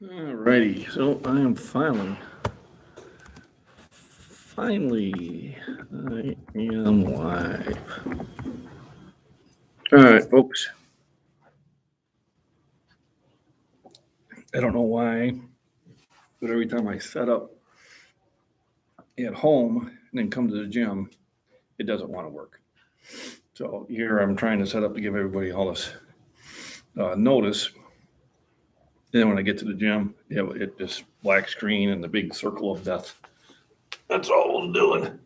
Alrighty, so I am finally, I am live. All right, folks. I don't know why, but every time I set up at home and then come to the gym, it doesn't want to work. So here I'm trying to set up to give everybody all this notice. Then when I get to the gym, it just black screen and the big circle of death. That's all I'm doing.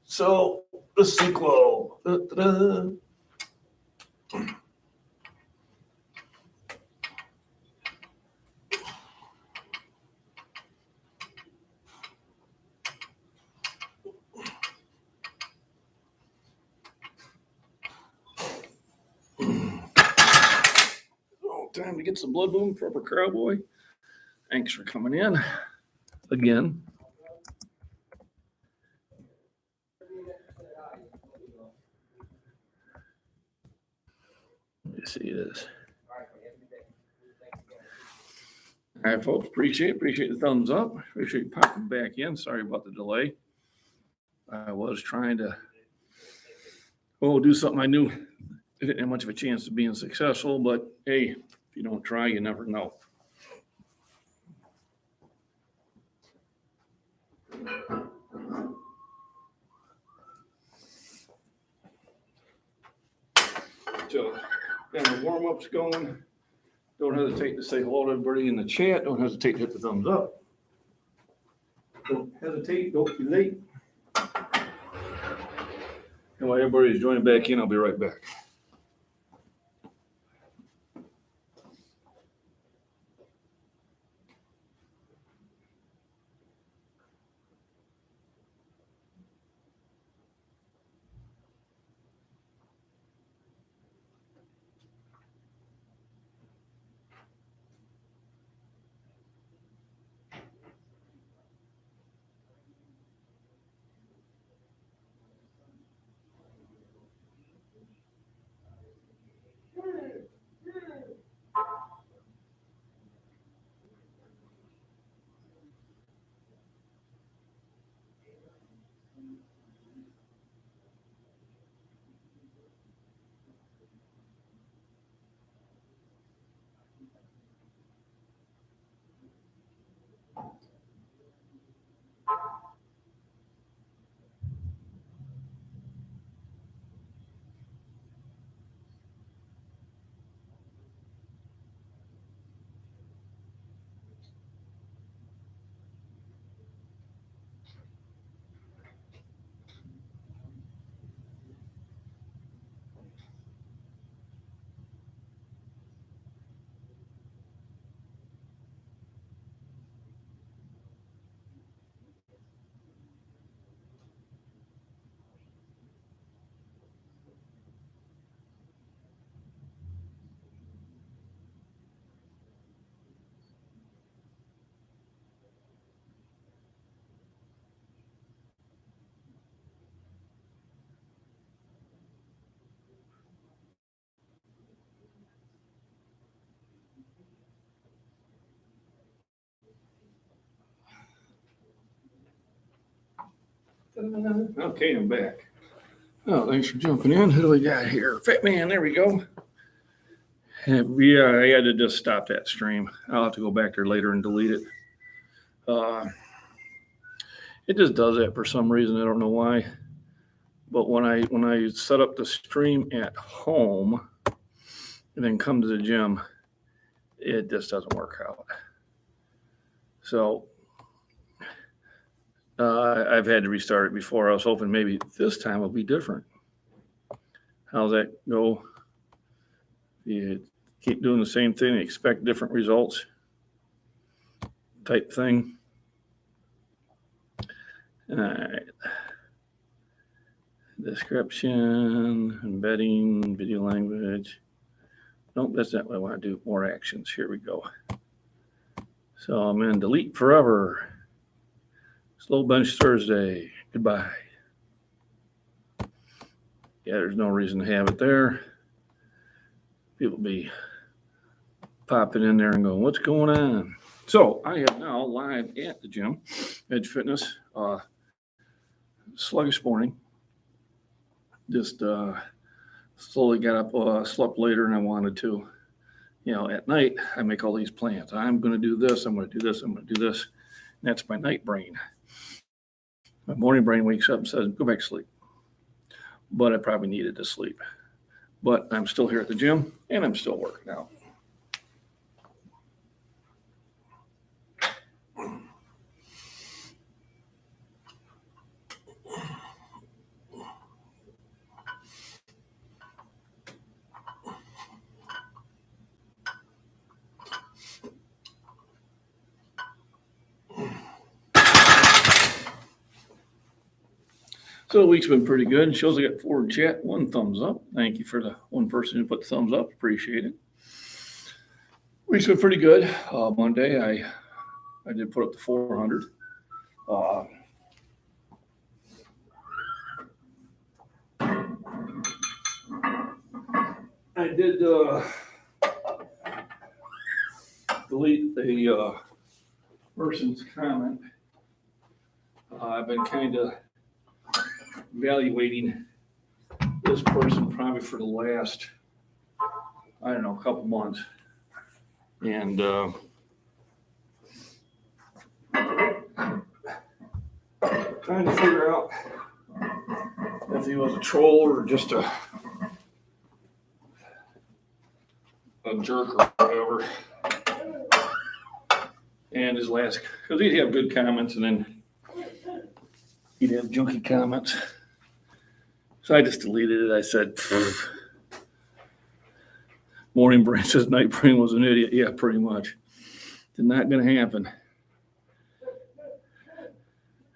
So the sequel. Da-da-da. Time to get some blood moving for Upper Cowboy. Thanks for coming in again. Let me see this. All right, folks, appreciate the thumbs up. Appreciate you popping back in. Sorry about the delay. I was trying to do something I knew didn't have much of a chance of being successful, but hey, if you don't try, you never know. So, got the warm-ups going. Don't hesitate to say hello to everybody in the chat. Don't hesitate to hit the thumbs up. Don't hesitate. Don't be late. And while everybody's joining back in, I'll be right back. Okay, I'm back. Oh, thanks for jumping in. Who do we got here? Fat Man, there we go. Yeah, I had to just stop that stream. I'll have to go back there later and delete it. It just does that for some reason. I don't know why. But when I set up the stream at home and then come to the gym, it just doesn't work out. So I've had to restart it before. I was hoping maybe this time will be different. How's that go? You keep doing the same thing, expect different results type thing. All right. Description, embedding, video language. Nope, that's not what I want to do. More actions. Here we go. So I'm in delete forever. Slow bench Thursday. Goodbye. Yeah, there's no reason to have it there. People be popping in there and going, what's going on? So I am now live at the gym, Edge Fitness. Sluggish morning. Just slowly got up, slept later than I wanted to. At night, I make all these plans. I'm going to do this. I'm going to do this. I'm going to do this. And that's my night brain. My morning brain wakes up and says, go back to sleep. But I probably needed to sleep. But I'm still here at the gym, and I'm still working out. So the week's been pretty good. It shows I got 4 chat, 1 thumbs up. Thank you for the one person who put the thumbs up. Appreciate it. Week's been pretty good. Monday, I did put up the 400. I did delete the person's comment. I've been kind of evaluating this person probably for the last, couple months. And trying to figure out if he was a troll or just a jerk or whatever. And his last, because he'd have good comments and then he'd have junky comments. So I just deleted it. I said, morning brain says night brain was an idiot. Yeah, pretty much. It's not going to happen.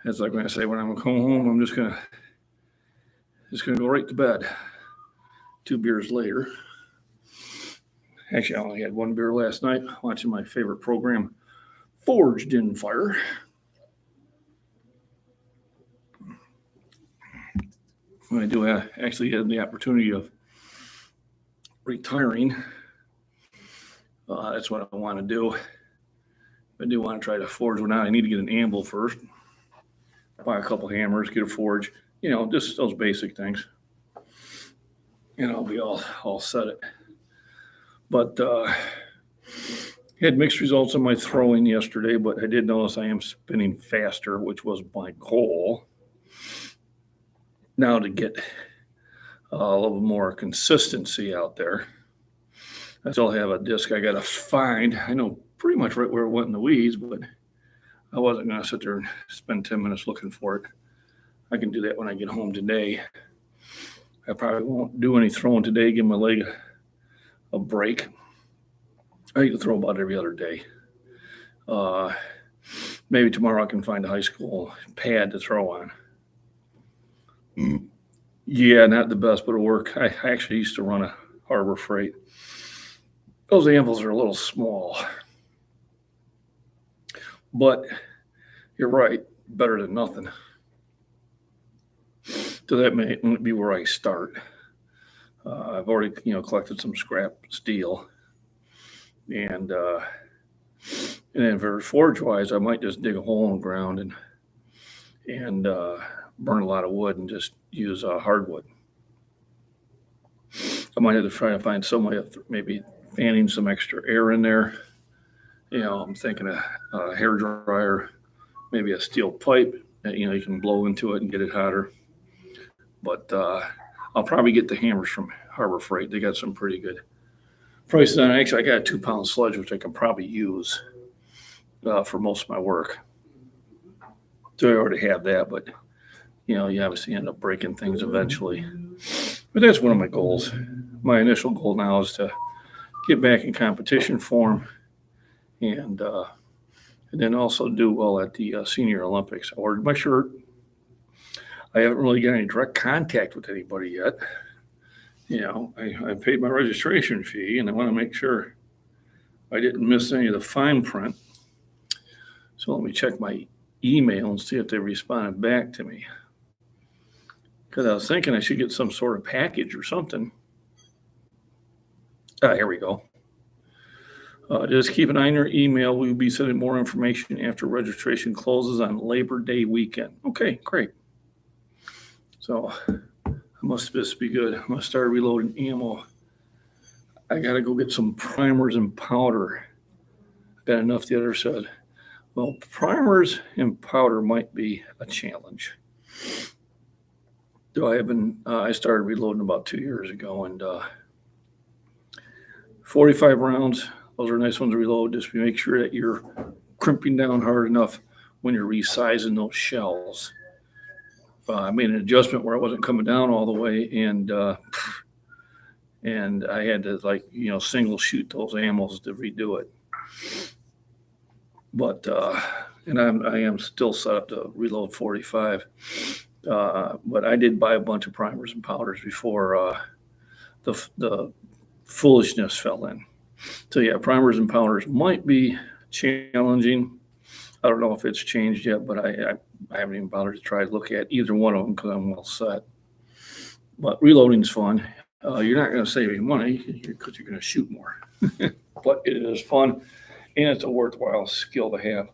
That's like when I say, when I'm going home, I'm just going to go right to bed. 2 beers later. Actually, I only had 1 beer last night, watching my favorite program, Forged in Fire. When I do actually have the opportunity of retiring, that's what I want to do. I do want to try to forge one out. I need to get an anvil first, buy a couple hammers, get a forge, just those basic things. And I'll be all set it. But had mixed results on my throwing yesterday, but I did notice I am spinning faster, which was my goal. Now to get a little more consistency out there. I still have a disc I got to find. I know pretty much right where it went in the weeds, but I wasn't going to sit there and spend 10 minutes looking for it. I can do that when I get home today. I probably won't do any throwing today, give my leg a break. I need to throw about every other day. Maybe tomorrow I can find a high school pad to throw on. Yeah, not the best, but it'll work. I actually used to run a Harbor Freight. Those anvils are a little small. But you're right, better than nothing. So that may be where I start. I've already, collected some scrap steel. And then for forge-wise, I might just dig a hole in the ground and burn a lot of wood and just use hardwood. I might have to try to find some way of maybe fanning some extra air in there. I'm thinking a hair dryer, maybe a steel pipe that, you can blow into it and get it hotter. But I'll probably get the hammers from Harbor Freight. They got some pretty good prices on it. Actually, I got a 2-pound sludge, which I can probably use for most of my work. So I already have that, but you obviously end up breaking things eventually. But that's one of my goals. My initial goal now is to get back in competition form and then also do well at the Senior Olympics. I ordered my shirt. I haven't really got any direct contact with anybody yet. I paid my registration fee, and I want to make sure I didn't miss any of the fine print. So let me check my email and see if they responded back to me. Because I was thinking I should get some sort of package or something. Here we go. Just keep an eye on your email. We'll be sending more information after registration closes on Labor Day weekend. Okay, great. So must just be good. I'm going to start reloading ammo. I got to go get some primers and powder. Got enough, the other said. Well, primers and powder might be a challenge. I started reloading about 2 years ago, and 45 rounds, those are nice ones to reload. Just make sure that you're crimping down hard enough when you're resizing those shells. I made an adjustment where I wasn't coming down all the way, and I had to single shoot those ammos to redo it. But I am still set up to reload 45. But I did buy a bunch of primers and powders before the foolishness fell in. So yeah, primers and powders might be challenging. I don't know if it's changed yet, but I haven't even bothered to try to look at either one of them because I'm well set. But reloading is fun. You're not going to save any money because you're going to shoot more. But it is fun, and it's a worthwhile skill to have.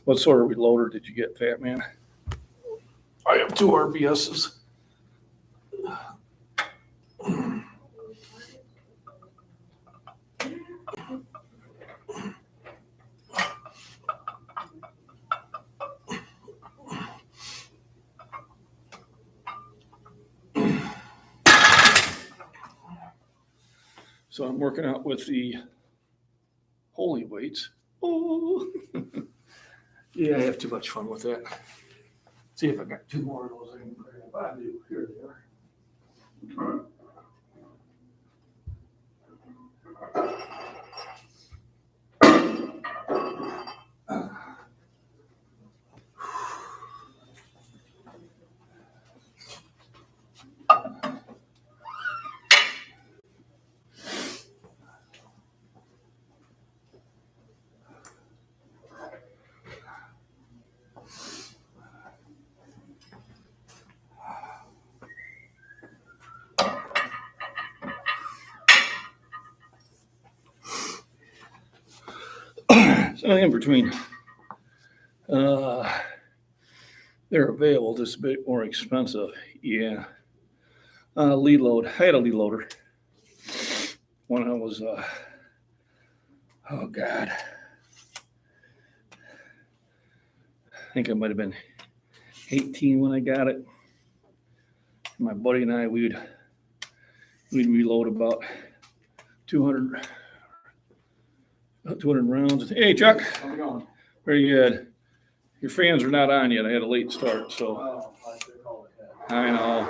What sort of reloader did you get, Fat Man? I have 2 RBSs. So I'm working out with the holy weights. Oh, yeah, I have too much fun with that. See if I got 2 more of those I can grab. I do. Here they are. So in between, they're available, just a bit more expensive. Yeah. Lead load. I had a lead loader when I was, oh God. I think I might have been 18 when I got it. My buddy and I, we'd reload about 200 rounds. Hey, Chuck. How's it going? Very good. Your fans are not on yet. I had a late start, so. Oh, I should call it that. I know.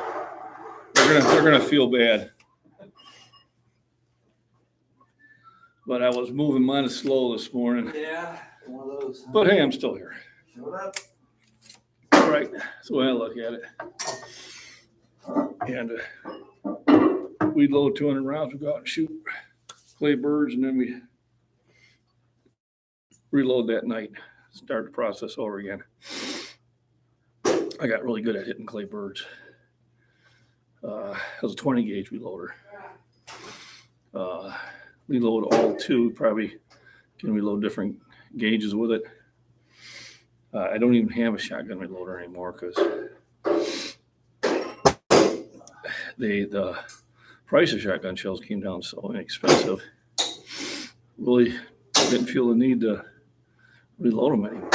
They're gonna feel bad. But I was moving mine slow this morning. Yeah, one of those. But hey, I'm still here. Showed up. All right, that's the way I look at it. And we load 200 rounds. We go out and shoot clay birds, and then we reload that night. Start the process over again. I got really good at hitting clay birds. It was a 20 gauge reloader. Reload all 2. Probably can reload different gauges with it. I don't even have a shotgun reloader anymore because the price of shotgun shells came down so inexpensive. Really didn't feel the need to reload them anymore.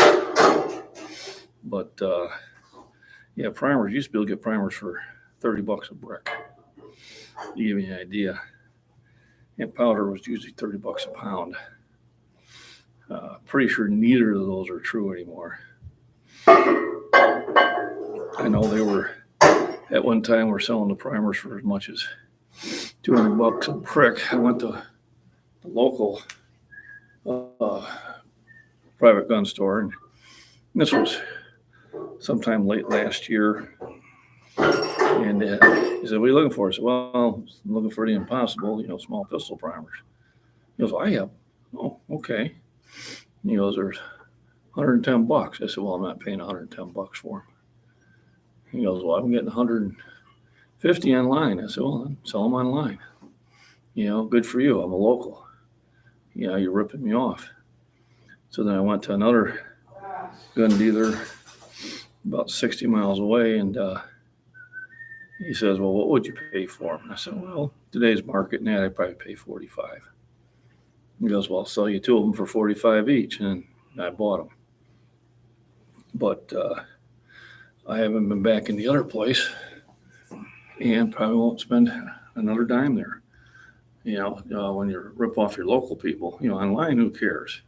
But yeah, primers. Used to be able to get primers for $30 a brick. To give you an idea. And powder was usually $30 a pound. Pretty sure neither of those are true anymore. I know they were at one time were selling the primers for as much as $200 a brick. I went to the local private gun store, and this was sometime late last year. And he said, "What are you looking for?" I said, "Well, I'm looking for the impossible, small pistol primers." He goes, "I have." "Oh, okay." And he goes, "There's $110. I said, "Well, I'm not paying $110 for them." He goes, "Well, I'm getting 150 online." I said, "Well, then sell them online. Good for you. I'm a local." you're ripping me off. So then I went to another gun dealer about 60 miles away, and he says, well, what would you pay for them? I said, well, today's market, and I'd probably pay 45. He goes, well, I'll sell you two of them for 45 each, and I bought them. But I haven't been back in the other place, and probably won't spend another dime there. When you rip off your local people, online, who cares?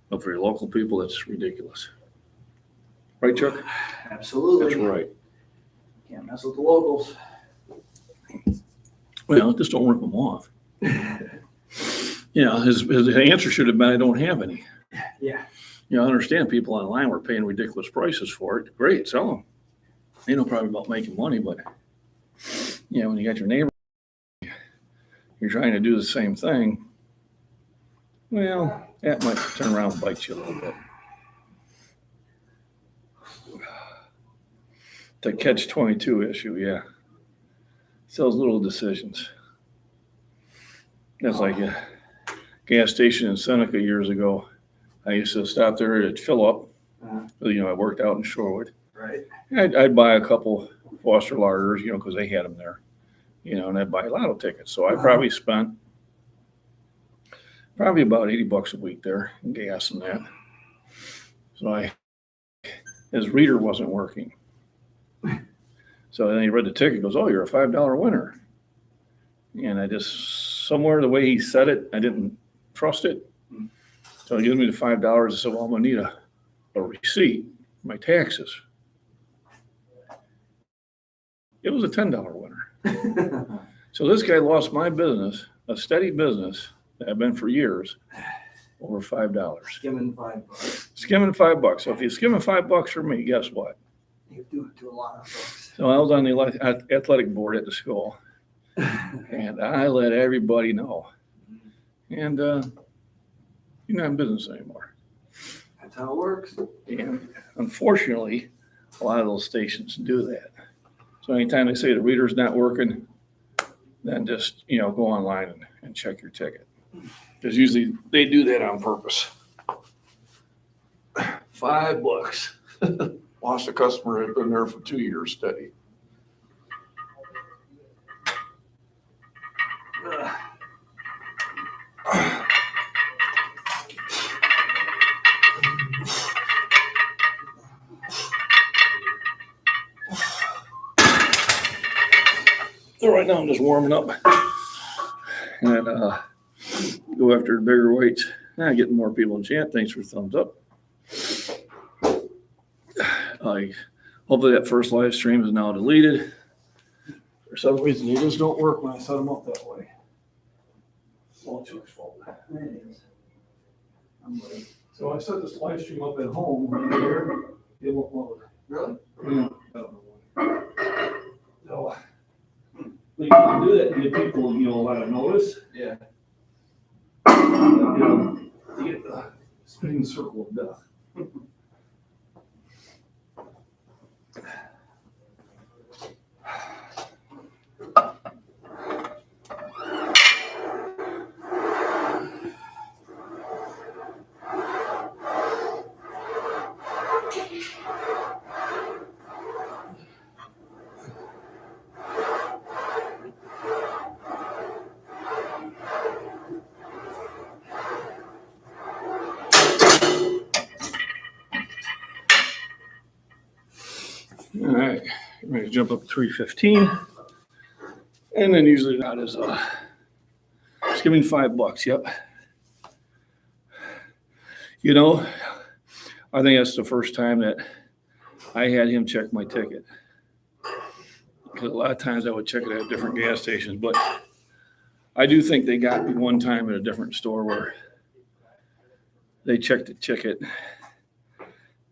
But for your local people, it's ridiculous. Right, Chuck? Absolutely. That's right. Can't mess with the locals. Well, just don't rip them off. His answer should have been, I don't have any. Yeah. I understand people online were paying ridiculous prices for it. Great, sell them. They know probably about making money, but when you got your neighbor, you're trying to do the same thing. Well, that might turn around and bite you a little bit. The catch-22 issue, yeah. It's those little decisions. That's like a gas station in Seneca years ago. I used to stop there at fill up. I worked out in Shorewood. Right. I'd buy a couple Foster Larders, because they had them there. And I'd buy lotto tickets. So I probably spent about $80 a week there in gas and that. So his reader wasn't working. So then he read the ticket, goes, oh, you're a $5 winner. And I just, somewhere the way he said it, I didn't trust it. So he gives me the $5. I said, well, I'm going to need a receipt for my taxes. It was a $10 winner. So this guy lost my business, a steady business that I've been for years, over $5. Skimming $5. Skimming $5. So if you're skimming $5 for me, guess what? You do it to a lot of folks. So I was on the athletic board at the school, and I let everybody know. And you're not in business anymore. That's how it works. And unfortunately, a lot of those stations do that. So anytime they say the reader's not working, then just, go online and check your ticket. Because usually they do that on purpose. $5. Lost a customer, had been there for 2 years steady. So right now I'm just warming up and go after the bigger weights. Getting more people in chat. Thanks for the thumbs up. Hopefully that first live stream is now deleted. For some reason, they just don't work when I set them up that way. All Chuck's fault. It is. I'm late. So I set this live stream up at home. Right here. It won't load. Really? Yeah. I don't know why. So we can do that to give people, a lot of notice. Yeah. To get the spinning circle of death. All right, I'm ready to jump up to 315. And then usually that is just give me $5. Yep. I think that's the first time that I had him check my ticket. Because a lot of times I would check it at different gas stations, but I do think they got me one time at a different store where they checked the ticket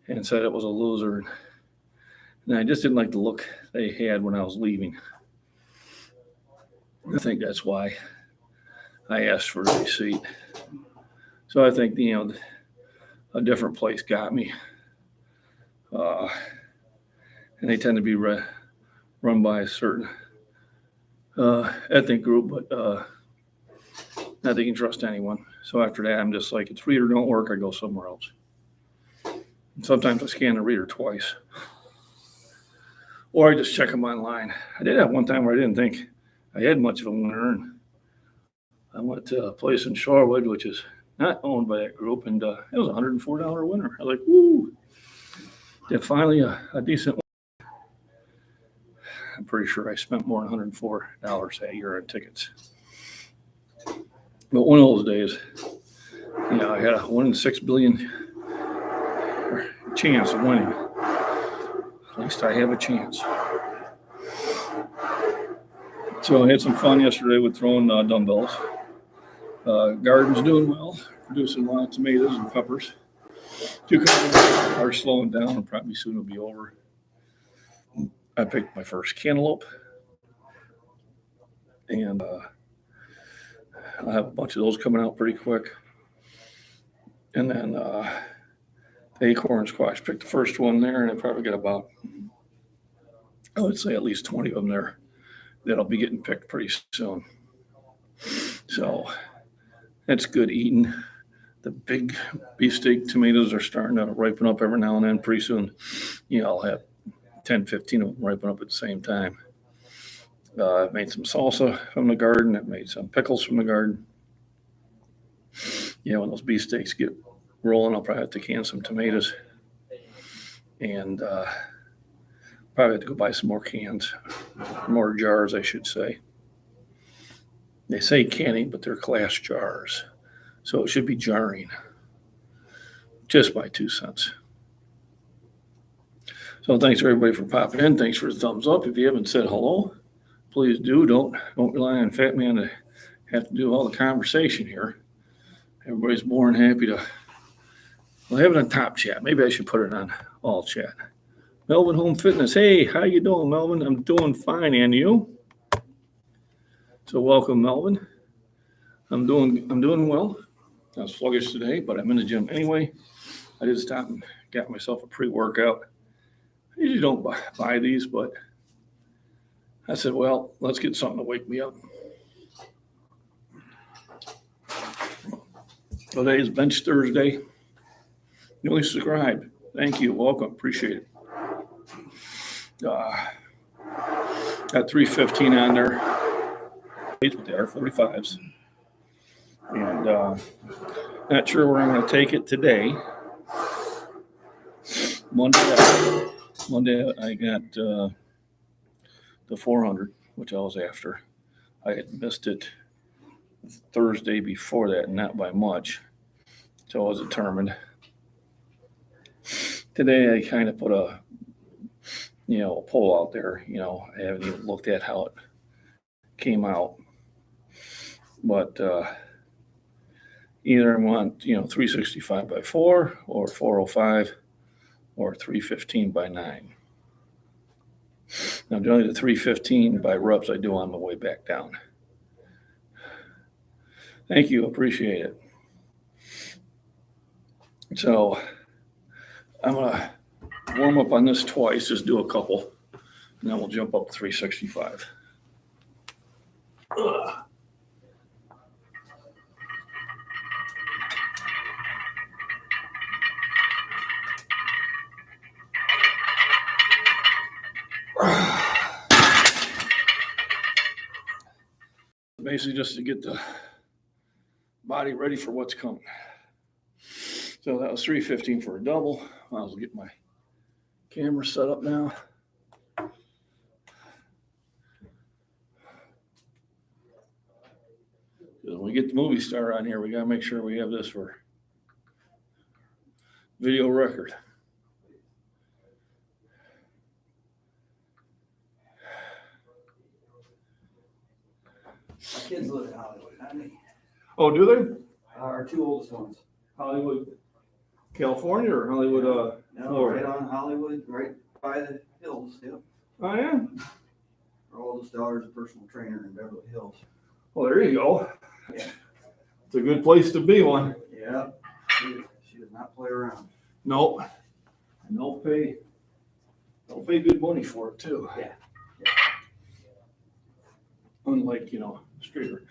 and said it was a loser. And I just didn't like the look they had when I was leaving. I think that's why I asked for a receipt. So I think, a different place got me. And they tend to be run by a certain ethnic group, but Not that you can trust anyone. So after that, I'm just like, it's reader don't work, I go somewhere else. And sometimes I scan the reader twice. Or I just check them online. I did have one time where I didn't think I had much of a winner. And I went to a place in Shorewood, which is not owned by that group, and it was a $104 winner. I was like, woo! Did finally a decent one. I'm pretty sure I spent more than $104 that year on tickets. But one of those days, I had a 1 in 6 billion chance of winning. At least I have a chance. So I had some fun yesterday with throwing dumbbells. Garden's doing well, producing a lot of tomatoes and peppers. Cucumbers are slowing down and probably soon will be over. I picked my first cantaloupe. And I have a bunch of those coming out pretty quick. And then the acorn squash, picked the first one there, and I probably got about, I would say at least 20 of them there that'll be getting picked pretty soon. So that's good eating. The big beefsteak tomatoes are starting to ripen up every now and then. Pretty soon, I'll have 10, 15 of them ripen up at the same time. I've made some salsa from the garden. I've made some pickles from the garden. When those beefsteaks get rolling, I'll probably have to can some tomatoes. And probably have to go buy some more cans, more jars, I should say. They say canning, but they're glass jars. So it should be jarring. Just by 2 cents. So thanks everybody for popping in. Thanks for the thumbs up. If you haven't said hello, please do. Don't rely on Fat Man to have to do all the conversation here. Everybody's more than happy to. Well, have it on top chat. Maybe I should put it on all chat. Melvin Home Fitness. Hey, how you doing, Melvin? I'm doing fine, and you? So welcome, Melvin. I'm doing well. I was sluggish today, but I'm in the gym anyway. I did stop and got myself a pre-workout. I usually don't buy these, but I said, well, let's get something to wake me up. Today is Bench Thursday. Newly subscribed. Thank you. Welcome. Appreciate it. Got 315 on there. But they are 45s. And not sure where I'm going to take it today. Monday I got the 400, which I was after. I had missed it Thursday before that, not by much. So I was determined. Today I kind of put a poll out there. I haven't even looked at how it came out. But either I want, 365 by 4 or 405 or 315 by 9. Now, generally the 315 by reps I do on my way back down. Thank you. Appreciate it. So I'm going to warm up on this twice, just do a couple, and then we'll jump up to 365. Ugh. Basically just to get the body ready for what's coming. So that was 315 for a double. I'll get my camera set up now. When we get the movie star on here, we got to make sure we have this for video record. My kids live in Hollywood, not me. Oh, do they? Our two oldest ones. Hollywood, California, or Hollywood, No, Florida? right on Hollywood, right by the hills. Yep. Oh, yeah. Our oldest daughter's a personal trainer in Beverly Hills. Well, there you go. Yeah. It's a good place to be one. Yeah. She does not play around. Nope. And they'll pay good money for it, too. Yeah. Unlike, Streeter.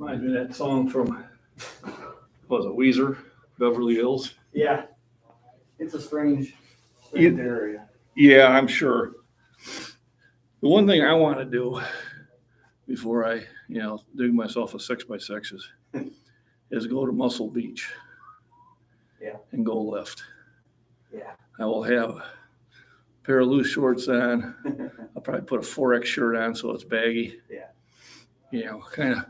Reminds me of that song from, what was it, Weezer, Beverly Hills? Yeah. It's a strange It- area. Yeah, I'm sure. The one thing I want to do before I, dig myself a 6x6 is go to Muscle Beach. Yeah. And go lift. Yeah. I will have a pair of loose shorts on. I'll probably put a 4X shirt on so it's baggy. Yeah. Kind of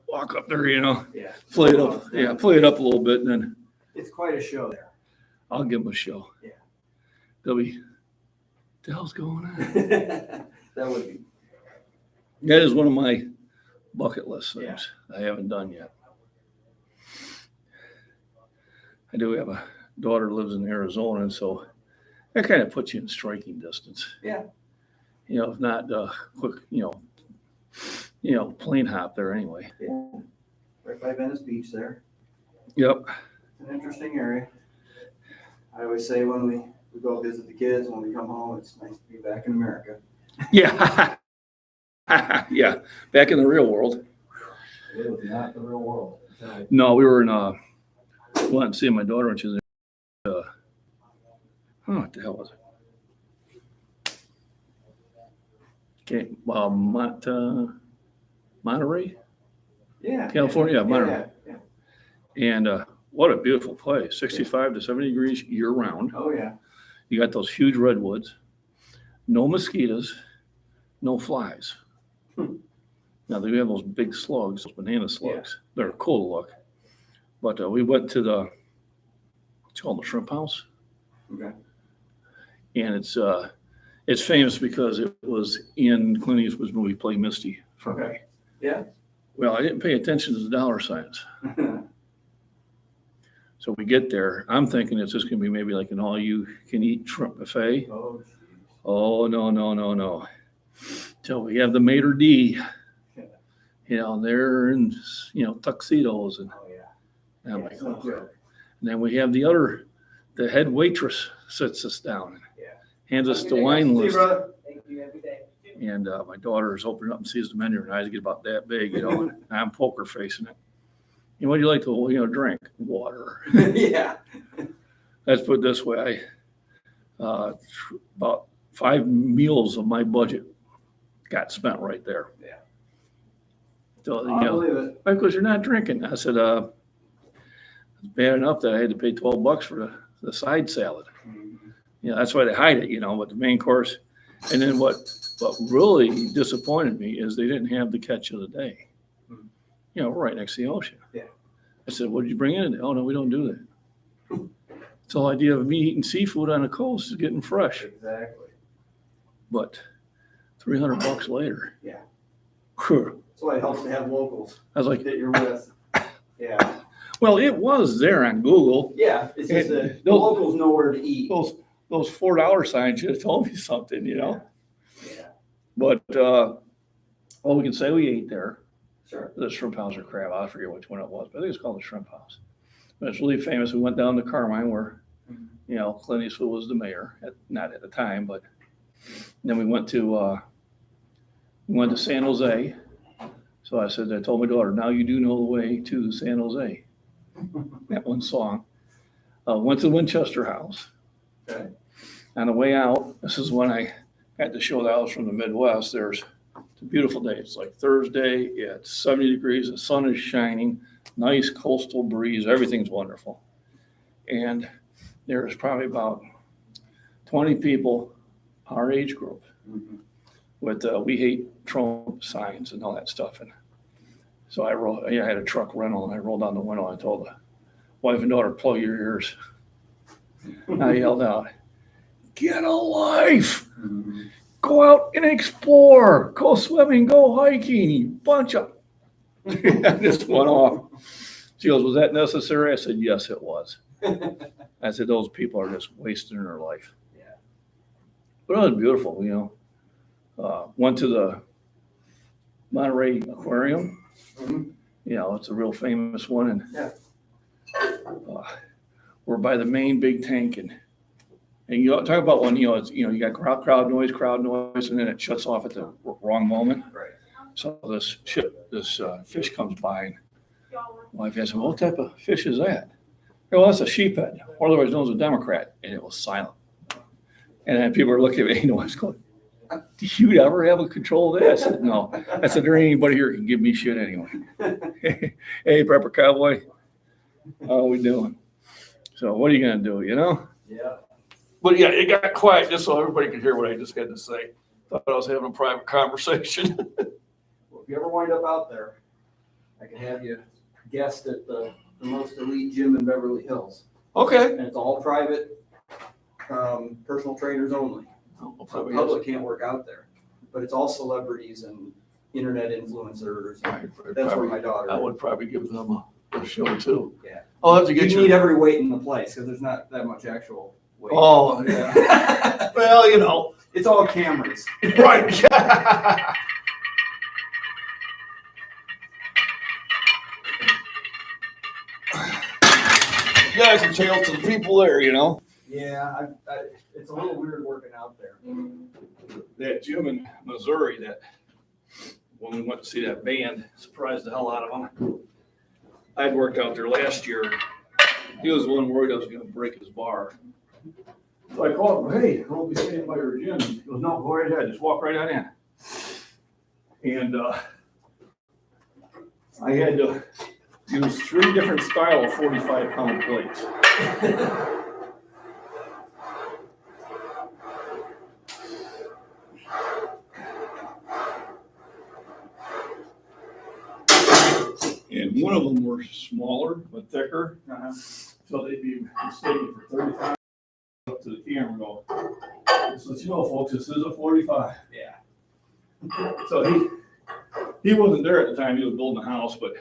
walk up there, Yeah. play it up. Yeah, play it up a little bit, and then It's quite a show there. I'll give them a show. Yeah. They'll be, what the hell's going on? That would be. That is one of my bucket list things I haven't done yet. I do have a daughter who lives in Arizona, and so that kind of puts you in striking distance. Yeah. If not quick, plane hop there anyway. Yeah. Right by Venice Beach there. Yep. It's an interesting area. I always say when we go visit the kids, when we come home, it's nice to be back in America. Yeah. Yeah. Back in the real world. It was not the real world. No, we were in went to see my daughter when she was in what the hell was it? Okay, Monterey, Yeah. California, yeah, Monterey. Yeah. And what a beautiful place. 65 to 70 degrees year round. Oh, yeah. You got those huge redwoods, no mosquitoes, no flies. Now they have those big slugs, those banana slugs. They're cool to look. But we went to it's called the Shrimp House. Okay. And it's famous because it was in Clint Eastwood's movie Play Misty for me. Yeah. Well, I didn't pay attention to the dollar signs. So we get there. I'm thinking it's just going to be maybe like an all-you-can-eat shrimp buffet. Oh, geez. Oh, no. Till we have the maitre d', they're in, tuxedos. And Oh, yeah. I'm like, it's no oh. joke. And then we have the head waitress sits us down and Yeah. hands us the wine See you, list. brother. Thank you every day. And my daughter is opening up and sees the menu, and her eyes get about that big, and I'm poker facing it. What do you like to, drink? Water. Yeah. Let's put it this way. About 5 meals of my budget got spent right there. Yeah. So, I believe it. because you're not drinking. I said, it's bad enough that I had to pay $12 for the side salad. That's why they hide it, but the main course. And then what really disappointed me is they didn't have the catch of the day. We're right next to the ocean. Yeah. I said, what did you bring in? Oh, no, we don't do that. It's the whole idea of me eating seafood on the coast is getting fresh. Exactly. But $300 later. Yeah. Whew, That's why it helps to have locals I was like, that you're with. Yeah. well, it was there on Google. Yeah. It's just And that the locals know where to eat. Those $4 signs should have told me something, Yeah. But all we can say we ate there. Sure. The Shrimp House or Crab, I forget which one it was, but I think it's called the Shrimp House. But it's really famous. We went down to Carmine where, Clint Eastwood was the mayor, not at the time, but then we went to San Jose. So I told my daughter, now you do know the way to San Jose. That one song. Went to the Winchester House. Okay. On the way out, this is when I had to show the house from the Midwest. It's a beautiful day. It's like Thursday. It's 70 degrees. The sun is shining. Nice coastal breeze. Everything's wonderful. And there's probably about 20 people our age group with We Hate Trump signs and all that stuff. And so I had a truck rental, and I rolled down the window and I told the wife and daughter, plug your ears. I yelled out, get a life. Go out and explore. Go swimming. Go hiking. You bunch of. I just went off. She goes, was that necessary? I said, yes, it was. I said, those people are just wasting their life. Yeah. But it was beautiful, Went to the Monterey Aquarium. It's a real famous one. And we're by the main big tank. And you talk about when, it's, you got crowd noise, and then it shuts off at the wrong moment. Right. So this fish comes by, and my wife asked me, "What type of fish is that?" Well, that's a sheephead, or otherwise known as a Democrat, and it was silent. And then people were looking at me, I was going, "Do you ever have a control of that?" I said, "No." I said, "There ain't anybody here who can give me shit anyway." Hey, Prepper Cowboy, how are we doing? So what are you gonna do? Yeah. But yeah, it got quiet just so everybody could hear what I just had to say. Thought I was having a private conversation. Well, if you ever wind up out there, I can have you guest at the most elite gym in Beverly Hills. Okay. And it's all private, personal trainers only. So the public can't work out there. But it's all celebrities and internet influencers. That's where my daughter I would probably give them a show too. Yeah. I'll have to get You need every weight in the place because there's not that much actual weight. Oh, yeah. Well, It's all cameras. Right. You guys can tell to the people there, Yeah, it's a little weird working out there. That gym in Missouri that when we went to see that band, surprised the hell out of them. I'd worked out there last year. He was one worried I was going to break his bar. So I called him, "Hey, I'll be staying by your gym." He goes, "No, go right ahead. Just walk right on in." And I had to use 3 different style of 45-pound plates. And one of them were smaller but thicker, so they'd be mistaken for 35. Up to the camera and go, "Just let you know, folks, this is a 45. Yeah. So he wasn't there at the time. He was building a house, but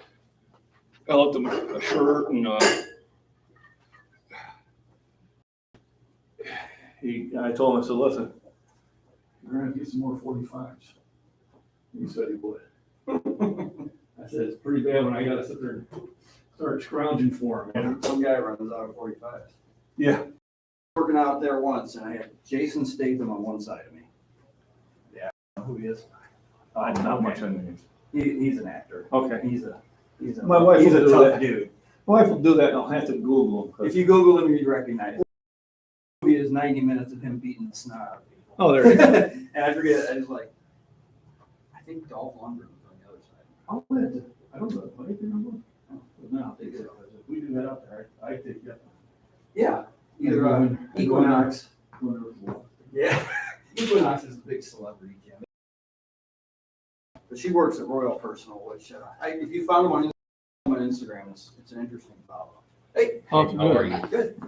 I left him a shirt and I told him, I said, "Listen, you're gonna get some more 45s." He said he would. I said, "It's pretty bad when I gotta sit there and start scrounging for him." And some guy runs out of 45s. Yeah. Working out there once, and I had Jason Statham on one side of me. Yeah, I don't know who he is. Not much on names. He's an actor. Okay. He's a My wife he's will a do tough that. dude. My wife will do that, and I'll have to Google him. If you Google him, you'd recognize him. The movie is 90 minutes of him beating the snot out of people. Oh, there you go. And I forget. I was like, I think Dolph Lundgren was on the other side. I don't know. What do you remember? No, they did. If we do that out there, I take that. Yeah. Either Equinox. Wonderful. Yeah. Equinox is a big celebrity gym. But she works at Royal Personal, which if you found him on Instagram, it's an interesting follow. Hey, How are you? good.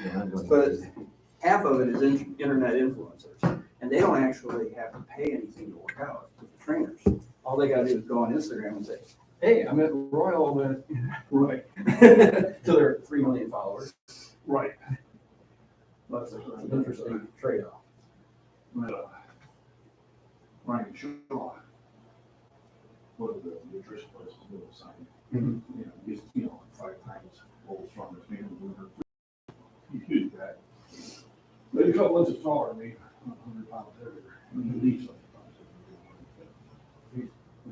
Yeah, I'm doing But good. half of it is internet influencers, and they don't actually have to pay anything to work out with the trainers. All they gotta do is go on Instagram and say, "Hey, I'm at Royal with," Right. to their 3 million followers. Right. That's an interesting trade-off. Ryan Shaw. What are the nutrition place to do a sign? Mhm. He's 5 times old strongest man in the world. He's a huge guy. Maybe a couple inches taller than me, 100 pounds heavier. He leaves like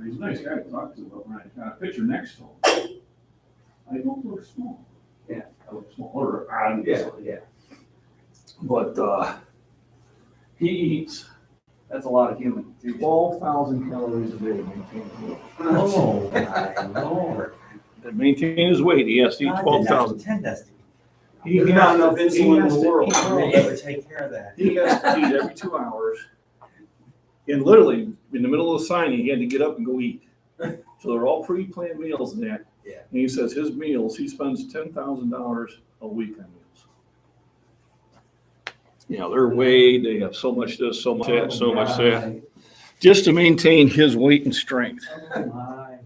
he's a nice guy to talk to, but when I got a picture next to him, I don't look small. Yeah. I look smaller, obviously. Yeah. But he eats That's a lot of human. 12,000 calories a day to maintain his weight. Oh, my Lord. To maintain his weight, he has to eat God, 12,000. Pretend that's There's not enough insulin in the world. We'll never take care of that. He has to eat every 2 hours. And literally, in the middle of the signing, he had to get up and go eat. So they're all pre-planned meals and that. Yeah. And he says his meals, he spends $10,000 a week on meals. They're weighed, they have so much this, so much that, so much that, just to maintain his weight and strength. Oh, my.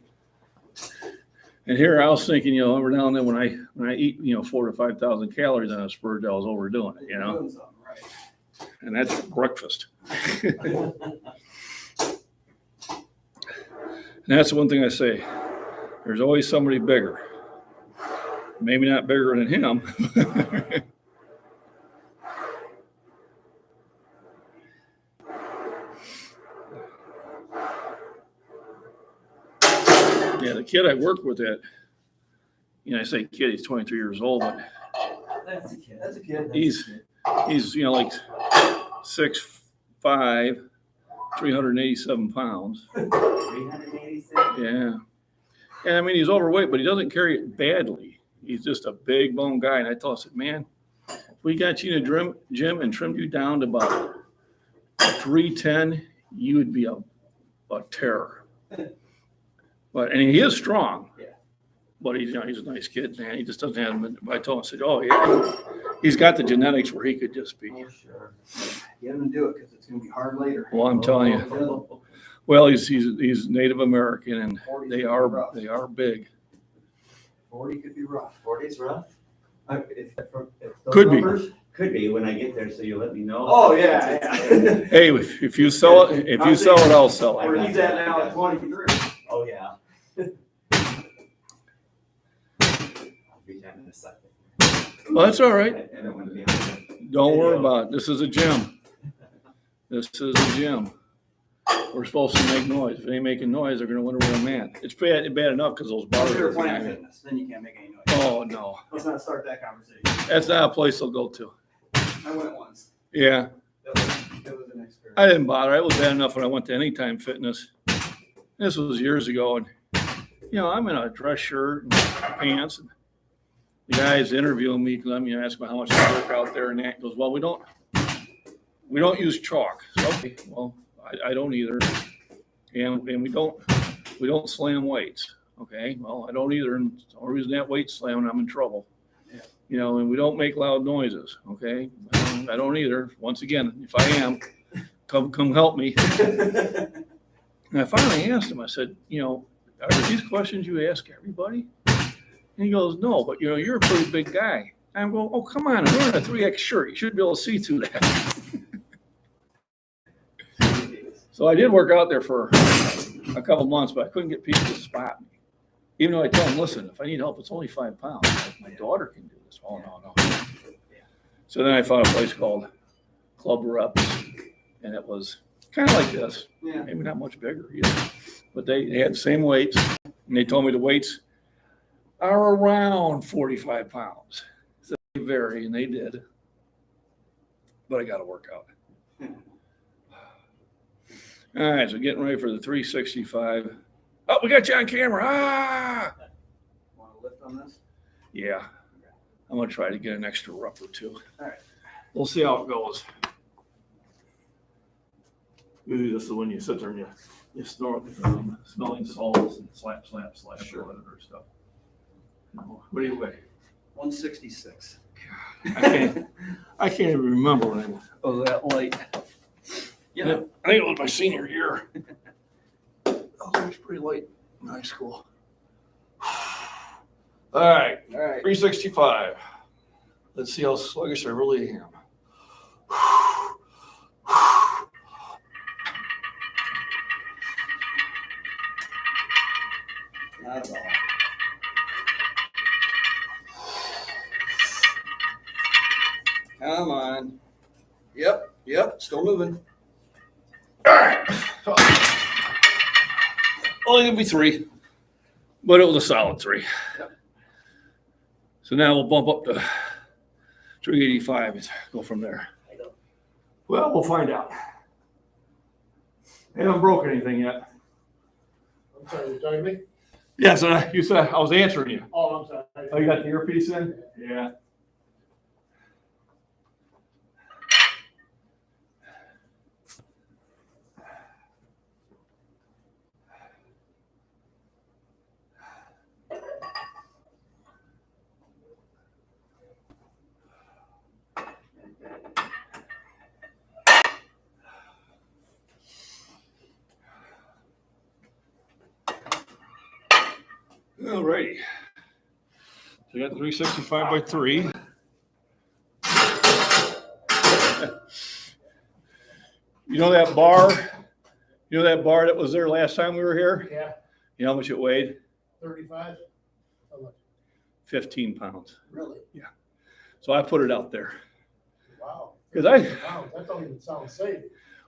And here I was thinking, every now and then when I eat, 4,000 to 5,000 calories on a spur, I was overdoing it, You're doing something right. and that's breakfast. And that's the one thing I say. There's always somebody bigger. Maybe not bigger than him. Yeah, the kid I work with at, I say kid, he's 23 years old, but That's a kid. That's a kid. he's like 6'5", 387 pounds. 386? Yeah. And I mean, he's overweight, but he doesn't carry it badly. He's just a big bone guy. And I told him, I said, man, if we got you in a gym and trimmed you down to about 310, you would be a terror. But and he is strong. Yeah. But he's a nice kid, man. He just doesn't have him. I told him, I said, oh yeah, he's got the genetics where he could just be. Oh, sure. Get him to do it because it's going to be hard later. Well, I'm telling you. Well, he's Native American, and 40 they could be are rough. big. 40 could be rough. 40's rough? If those Could be. numbers- Could be when I get there, so you let me know. Oh, yeah. Hey, if you sell it, I'll sell it. Where he's at now at 23. Oh, yeah. I'll be down in a second. Well, that's all right. I don't want to be on Don't worry about it. This is a gym. This is a gym. We're supposed to make noise. If they ain't making noise, they're gonna wonder where I'm at. It's bad enough because those bars If you're are Planet behind me. Fitness, then you can't make any noise. Oh no, Let's not start that conversation. that's not a place they'll go to. I went once. Yeah, That was an experience. I didn't bother. It was bad enough when I went to Anytime Fitness. This was years ago, and I'm in a dress shirt and pants, and the guy's interviewing me because I'm asking how much I work out there, and that goes, well, we don't use chalk. So, okay, well, I don't either, and we don't slam weights. Okay, well, I don't either, and the only reason that weight's slamming, I'm in trouble. Yeah. And we don't make loud noises. Okay, I don't either. Once again, if I am, come help me. And I finally asked him. I said, are these questions you ask everybody? And he goes, no, but you're a pretty big guy. And I'm going, oh, come on, I'm wearing a 3X shirt. You should be able to see through that. So I did work out there for a couple months, but I couldn't get people to spot me. Even though I tell them, listen, if I need help, it's only 5 pounds. My daughter can do this. Oh, no. So then I found a place called Club Reps, and it was kind of like this. Yeah. Maybe not much bigger either. But they had the same weights, and they told me the weights are around 45 pounds. So they vary, and they did. But I got to work out. All right, so getting ready for the 365. Oh, we got you on camera. Want to lift on this? Yeah. I'm going to try to get an extra rep or two. All right. We'll see how it goes. Usually this is when you sit there and you snort smelling salts and slap, Sure. or other stuff. What do you weigh? 166. I can't even remember when I was that light. Yeah. I think it was my senior year. I was always pretty light in high school. All right, All right. 365. Let's see how sluggish I really am. Not at all. Come on. Yep. Still moving. All right. Only gonna be 3, but it was a solid 3. Yep. So now we'll bump up to 385 and go from there. Well, we'll find out. I haven't broken anything yet. I'm sorry, you're talking to me? Yes, you said I was answering you. Oh, I'm sorry. Oh, you got the earpiece in? Yeah. All righty. So we got the 365 by 3. You know that bar? You know that bar that was there last time we were here? Yeah, You know how much it weighed? 35? How much? 15 pounds. Really? So I put it out there. Wow. 'Cause I- Wow, that don't even sound safe.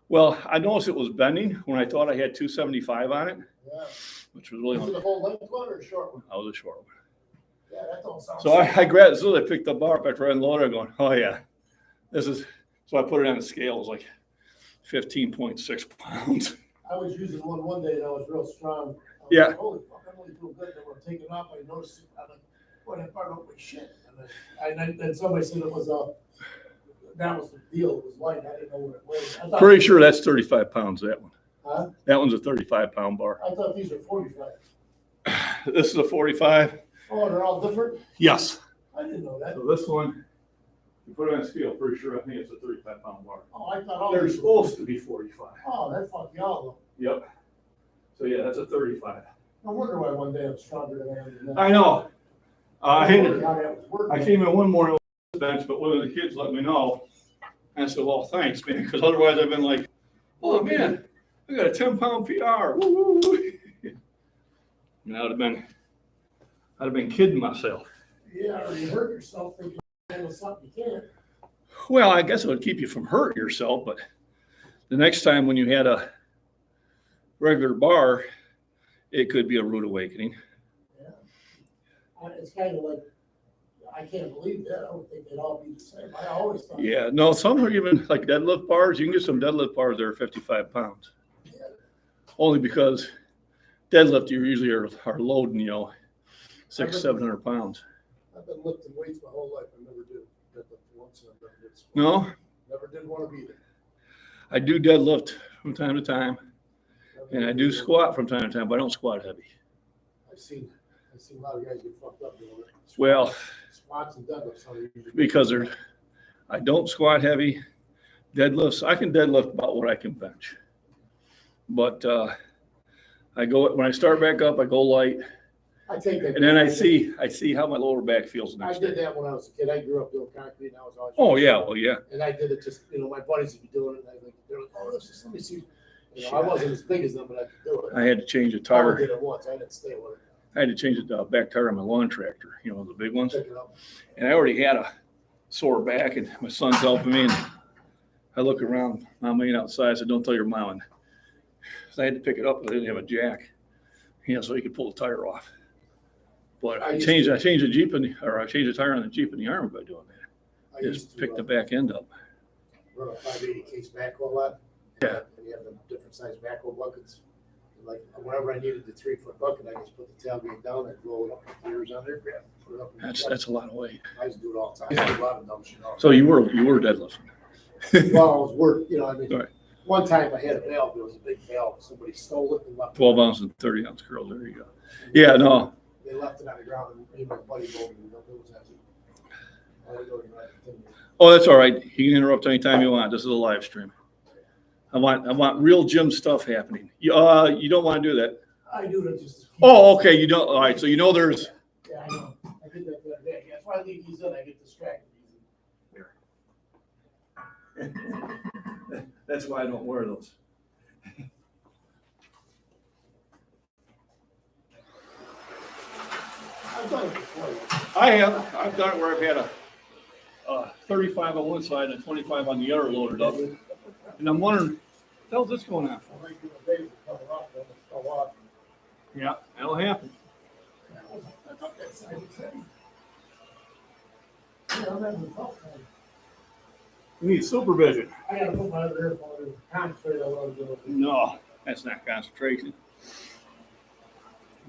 Well, I noticed it was bending when I thought I had 275 on it, Yeah. which was really Was it a whole length one or a short one? I was a short one. Yeah, that don't sound. So I grabbed, as soon as I picked the bar up after I unloaded, going, oh yeah, this is, so I put it on the scale, it was like 15.6 pounds. I was using one day and I was real strong. I was Yeah. like, holy fuck, I'm really doing good. Then when I'm taking off, I noticed, I'm like, boy, that part don't weigh shit. And then somebody said it was that was the deal. It was light. I didn't know what it weighed. I thought- Pretty sure that's 35 pounds, that one. Huh? That one's a 35-pound bar. I thought these were 45. This is a 45. Oh, they're all different? Yes. I didn't know that. So this one, you put it on scale, pretty sure I think it's a 35-pound bar. Oh, I thought all They're these were- supposed to be 45. Oh, that fucked y'all Yep. So yeah, that's a 35. up. No wonder why one day I'm stronger than I am today. I know. I wondered how that was working. I came in one morning with the bench, but one of the kids let me know. And I said, well, thanks, man, because otherwise I've been like, oh man, I got a 10-pound PR. Woo, woo. And I'd have been kidding myself. Yeah, or you hurt yourself thinking you handle something you can't. Well, I guess it would keep you from hurting yourself, but the next time when you had a regular bar, it could be a rude awakening. Yeah. It's kind of like, I can't believe that. I don't think they'd all be the same. I always thought. Yeah, no, some are even like deadlift bars. You can get some deadlift bars that are 55 pounds. Yeah. Only because deadlift, you usually are loading, 600-700 pounds. I've been lifting weights my whole life. I never did deadlift once. And I never did squat. No, Never did want to be there. I do deadlift from time to time, Never and I did do either. squat from time to time, but I don't squat heavy. I've seen a lot of guys get fucked up doing it. Well, Squats and deadlifts. How they usually because I don't squat heavy. Deadlifts, I can deadlift about what I can bench. But when I start back up, I go light, I take that. and then I see how my lower back feels the I next did day. that when I was a kid. I grew up doing concrete, and I was always. Oh yeah, well yeah. And I did it just, my buddies would be doing it, and they're like, oh, let's just let me see. I wasn't as big as them, but I could do it. I had to change a I tire. did it once. I didn't stay with it. I had to change the back tire on my lawn tractor, the big ones. Pick it up. And I already had a sore back, and my son's helping me. And I look around, Mom ain't outside. I said, "Don't tell your mom." And so I had to pick it up, but I didn't have a jack, so he could pull the tire off. But I changed the Jeep I changed the tire on the Jeep in the Army by doing that. I Just used to pick the back end up. run a 580 case backhoe a lot. Yeah. And you have the different size backhoe buckets. And like whenever I needed the 3-foot bucket, I just put the tailgate down and roll it up with the gears on there, grab it, put it up. in the truck. That's a lot of weight. I used to do it all the time. I did a lot of dumb shit. all the So you were deadlifting. time. While I was working, Right. one time I had a valve. It was a big valve. Somebody stole it and left it. 12 ounce and 30 ounce curls. There you go. Yeah, no. They left it on the ground, and me and my buddy rolled it. It was heavy. I had to go to the right thing. Oh, that's all right. You can interrupt anytime you want. This is a live stream. I want real gym stuff happening. You don't want to do that. I do it just. to keep- Oh, okay. You don't. All right. So there's. Yeah, I know. I did that the other day. That's why I leave these in. I get distracted. That's why I don't wear those. I've done it before. I have. I've done it where I've had a 35 on one side and a 25 on the other loaded up, and I'm wondering, what the hell's this going on for? I like doing babies coming off, then it's go off. Yeah, that'll happen. I thought that side was heavy. Yeah, I'm having a tough time. You need supervision. I gotta put my other earphone in, concentrate on what I'm doing. No, that's not concentration.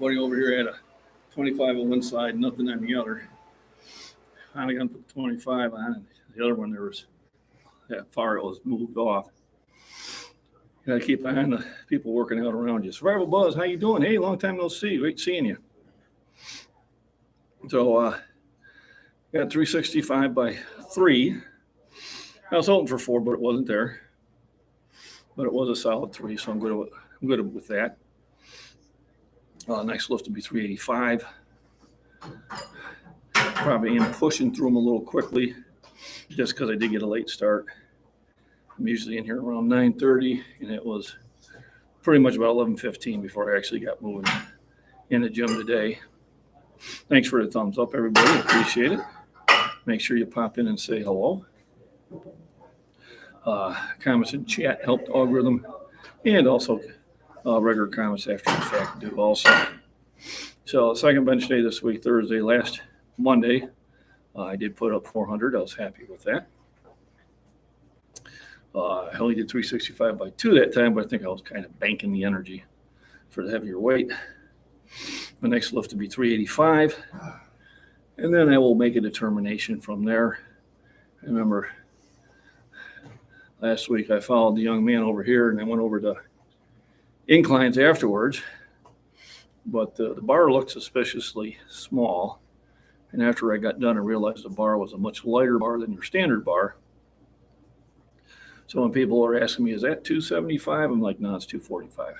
Buddy over here had a 25 on one side, nothing on the other. Finally got to put 25 on, and the other one there was that far it was moved off. You gotta keep an eye on the people working out around you. Survival Buzz, how you doing? Hey, long time no see. Great seeing you. So got 365 by 3. I was hoping for 4, but it wasn't there. But it was a solid 3, so I'm good with that. Next lift will be 385. Probably am pushing through them a little quickly just because I did get a late start. I'm usually in here around 9:30, and it was pretty much about 11:15 before I actually got moving in the gym today. Thanks for the thumbs up, everybody. Appreciate it. Make sure you pop in and say hello. Comments in chat help the algorithm, and also regular comments after the fact do also. So second bench day this week, Thursday. Last Monday, I did put up 400. I was happy with that. I only did 365 by 2 that time, but I think I was kind of banking the energy for the heavier weight. The next lift to be 385, and then I will make a determination from there. I remember last week I followed the young man over here, and I went over to inclines afterwards, but the bar looked suspiciously small. And after I got done, I realized the bar was a much lighter bar than your standard bar. So when people are asking me, is that 275? I'm like, no, it's 245.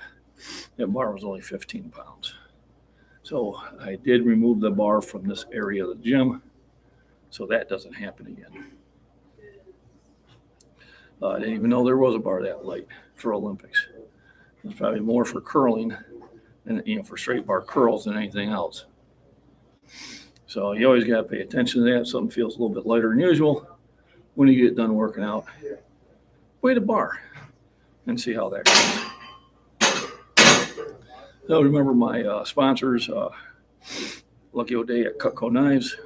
That bar was only 15 pounds. So I did remove the bar from this area of the gym, so that doesn't happen again. I didn't even know there was a bar that light for Olympics. It's probably more for curling and for straight bar curls than anything else. So you always got to pay attention to that. If something feels a little bit lighter than usual, when you get done working out, weigh the bar and see how that goes. So remember my sponsors, Lucky O'Day at Cutco Knives,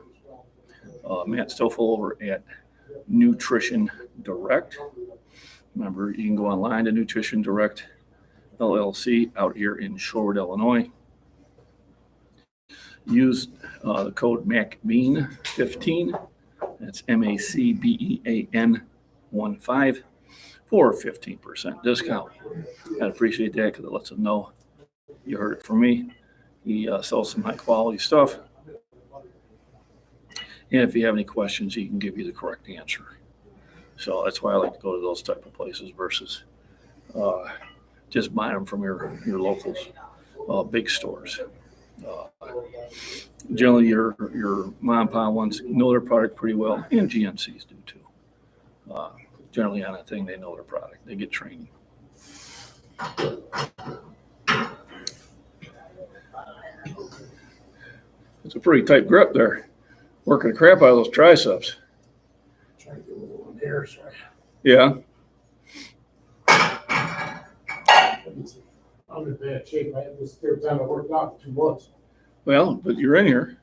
Matt Stoffel over at Nutrition Direct. Remember, you can go online to Nutrition Direct LLC out here in Shorewood, Illinois. Use the code MacBean15. That's MacBean 15 for a 15% discount. I appreciate that because it lets them know you heard it from me. He sells some high quality stuff. And if you have any questions, he can give you the correct answer. So that's why I like to go to those type of places versus just buying them from your locals, big stores. Generally, your mom and pop ones know their product pretty well, and GNCs do too. Generally, on a thing, they know their product. They get training. It's a pretty tight grip there. Working the crap out of those triceps. Trying to get a little in there, so Yeah. I'm in bad shape. I had this third time I worked out for 2 months. Well, but you're in here.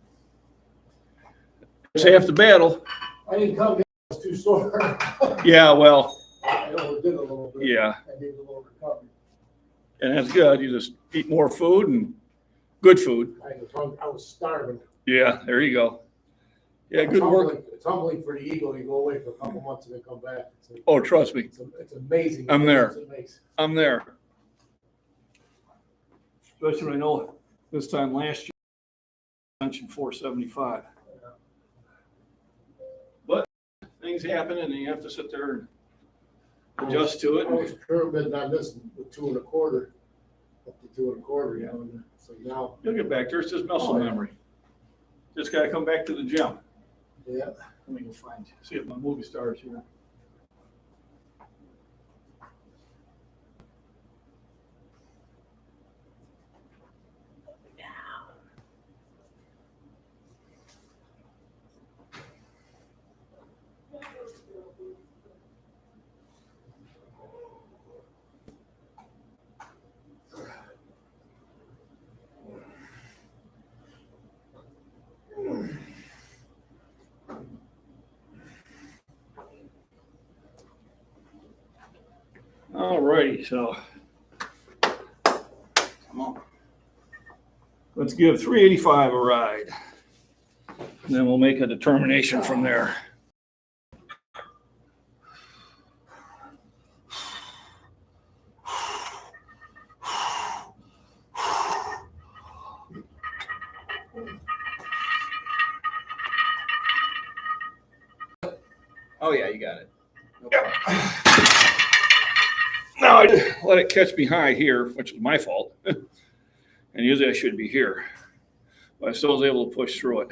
It's half the battle. I didn't come here, I was too sore. Yeah, well, I overdid a little bit. yeah. I needed a little recovery. And that's good. You just eat more food and good food. I was starving. Yeah, there you go. Yeah, good work. It's humbling for the ego. You go away for a couple months and then come back. Oh, trust me. It's amazing. I'm there. It makes. I'm there. Especially when I know this time last year, I mentioned 475. But things happen and you have to sit there and adjust to it. I was pyramiding on this with 2 1/4, up to 2 1/4, you know. And so now. You'll get back there. It's just muscle memory. Just got to come back to the gym. Yeah. Let me go see if my movie stars here. All righty, so Come on. let's give 385 a ride. And then we'll make a determination from there. Oh, yeah, you got it. No Yeah. problem. Now I let it catch me high here, which was my fault. And usually I should be here. But I still was able to push through it.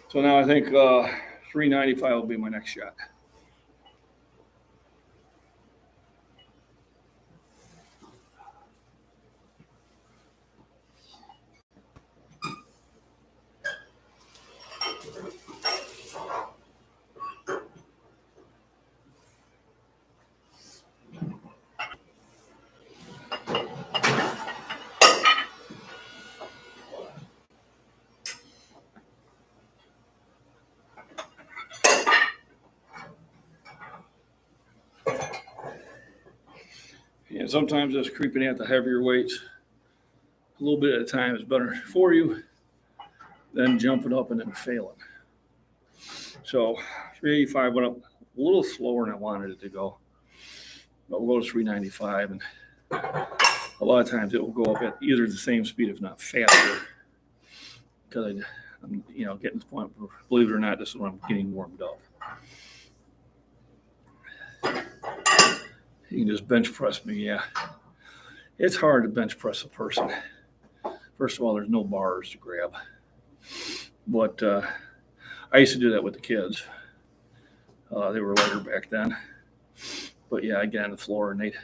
So now I think 395 will be my next shot. sometimes just creeping at the heavier weights a little bit at a time is better for you than jumping up and then failing. So 385 went up a little slower than I wanted it to go. But we'll go to 395, and a lot of times it will go up at either the same speed, if not faster, because I'm getting to the point where, believe it or not, this is when I'm getting warmed up. You can just bench press me, yeah. It's hard to bench press a person. First of all, there's no bars to grab. But I used to do that with the kids. They were lighter back then. But yeah, I get on the floor and they'd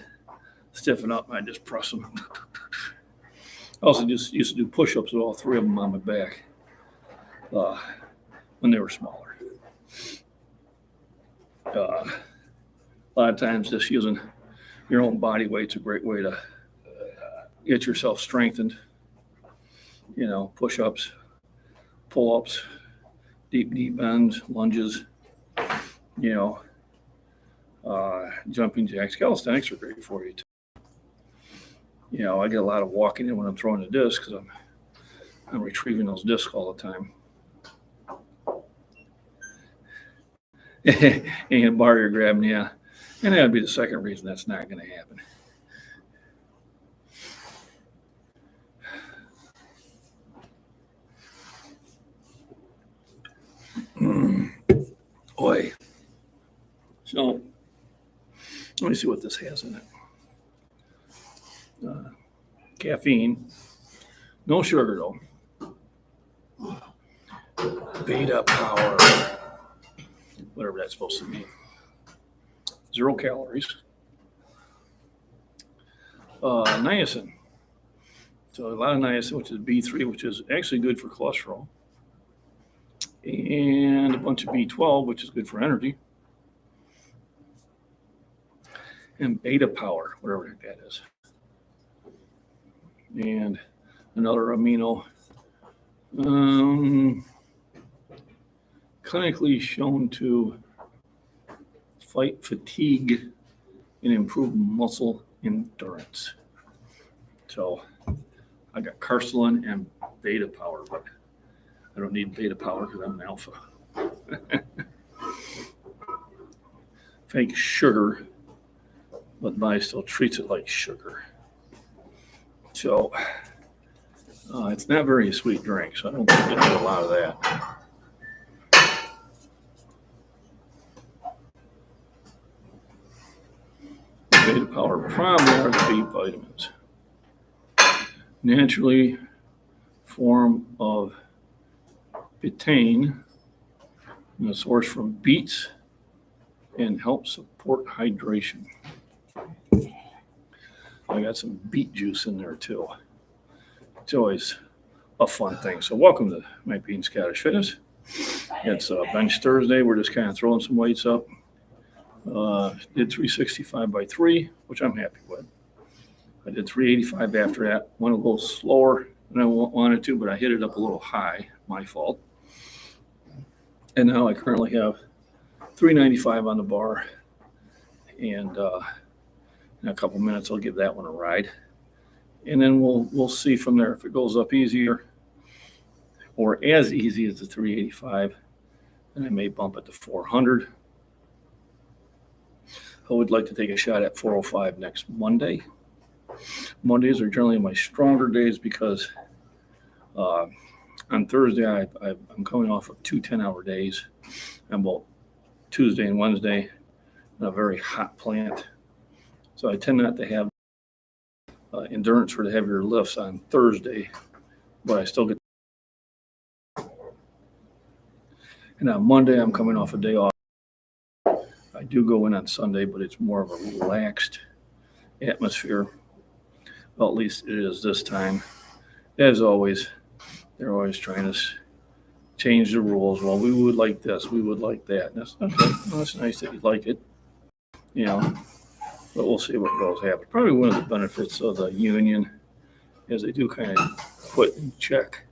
stiffen up and I'd just press them. I also just used to do push-ups with all three of them on my back when they were smaller. A lot of times just using your own body weight's a great way to get yourself strengthened. Push-ups, pull-ups, deep bends, lunges, jumping jacks. Calisthenics are great for you too. I get a lot of walking in when I'm throwing the disc because I'm retrieving those discs all the time. And a bar you're grabbing, yeah. And that'd be the second reason that's not going to happen. Boy. So, let me see what this has in it. Caffeine. No sugar, though. Beta power. Whatever that's supposed to mean. 0 calories. Niacin. So a lot of niacin, which is B3, which is actually good for cholesterol. And a bunch of B12, which is good for energy. And beta power, whatever that is. And another amino. Clinically shown to fight fatigue and improve muscle endurance. So I got carcinogen and beta power, but I don't need beta power because I'm an alpha. Fake sugar, but the body still treats it like sugar. So it's not very sweet drink, so I don't think I need a lot of that. Beta power probably are the B vitamins. Naturally form of betaine, a source from beets, and help support hydration. I got some beet juice in there too. It's always a fun thing. So welcome to MacBean Scottish Fitness. It's Bench Thursday. We're just kind of throwing some weights up. Did 365 by 3, which I'm happy with. I did 385 after that. Went a little slower than I wanted to, but I hit it up a little high. My fault. And now I currently have 395 on the bar. And in a couple minutes, I'll give that one a ride. And then we'll see from there if it goes up easier or as easy as the 385. And I may bump it to 400. I would like to take a shot at 405 next Monday. Mondays are generally my stronger days because on Thursday I'm coming off of 2 10-hour days. I'm both Tuesday and Wednesday in a very hot plant. So I tend not to have endurance for the heavier lifts on Thursday, but I still get. And on Monday I'm coming off a day off. I do go in on Sunday, but it's more of a relaxed atmosphere. Well, at least it is this time. As always, they're always trying to change the rules. Well, we would like this, we would like that. And that's okay. Well, that's nice that you like it, but we'll see what goes happen. Probably one of the benefits of the union is they do kind of put in check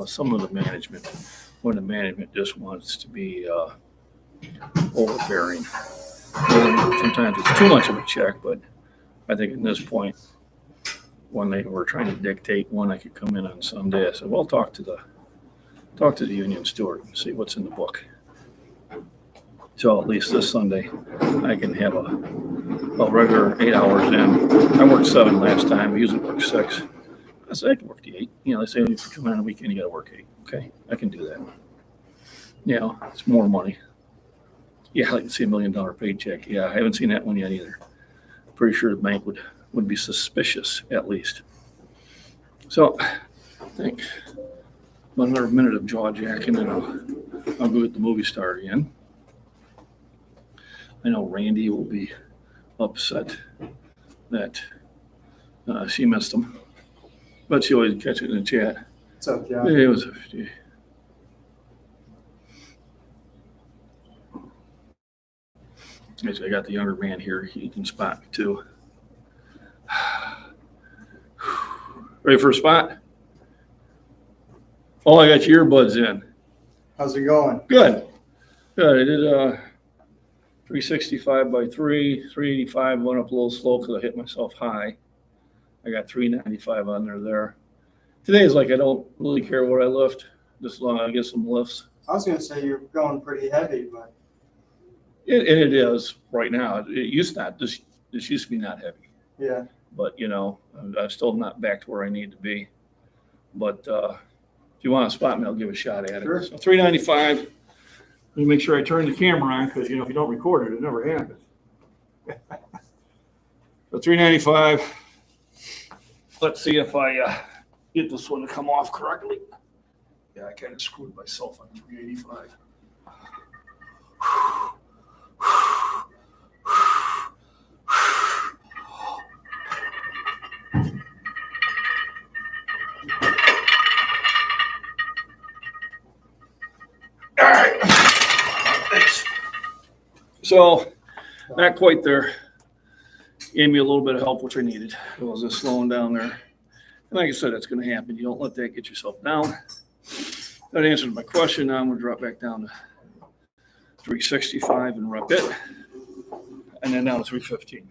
some of the management when the management just wants to be overbearing. Sometimes it's too much of a check, but I think at this point, when they were trying to dictate when I could come in on Sunday, I said, well, talk to the union steward and see what's in the book. So at least this Sunday, I can have a regular 8 hours in. I worked 7 last time. I usually work 6. I said, I can work the 8. They say if you come in on a weekend, you got to work 8. Okay, I can do that. It's more money. Yeah, I like to see $1 million paycheck. Yeah, I haven't seen that one yet either. Pretty sure the bank would be suspicious at least. So I think about another minute of jaw jacking and I'll go get the movie star again. I know Randy will be upset that she missed him, but she always catch it in the chat. What's up, John? It was I got the younger man here. He can spot me too. Ready for a spot? Oh, I got your earbuds in. How's it going? Good. I did 365 by 3, 385. Went up a little slow because I hit myself high. I got 395 on there. Today is like I don't really care what I lift, just as long as I get some lifts. I was gonna say you're going pretty heavy, but It is right now. It used not. This used to be not heavy. yeah. But I'm still not back to where I need to be. But if you want to spot me, I'll give a shot at Sure. it. So 395. Let me make sure I turn the camera on because if you don't record it, it never happens. So 395. Let's see if I get this one to come off correctly. Yeah, I kind of screwed myself on 385. All right. Thanks. So, not quite there. Gave me a little bit of help, which I needed. I was just slowing down there. And like I said, that's going to happen. You don't let that get yourself down. That answered my question. Now I'm going to drop back down to 365 and rep it. And then down to 315.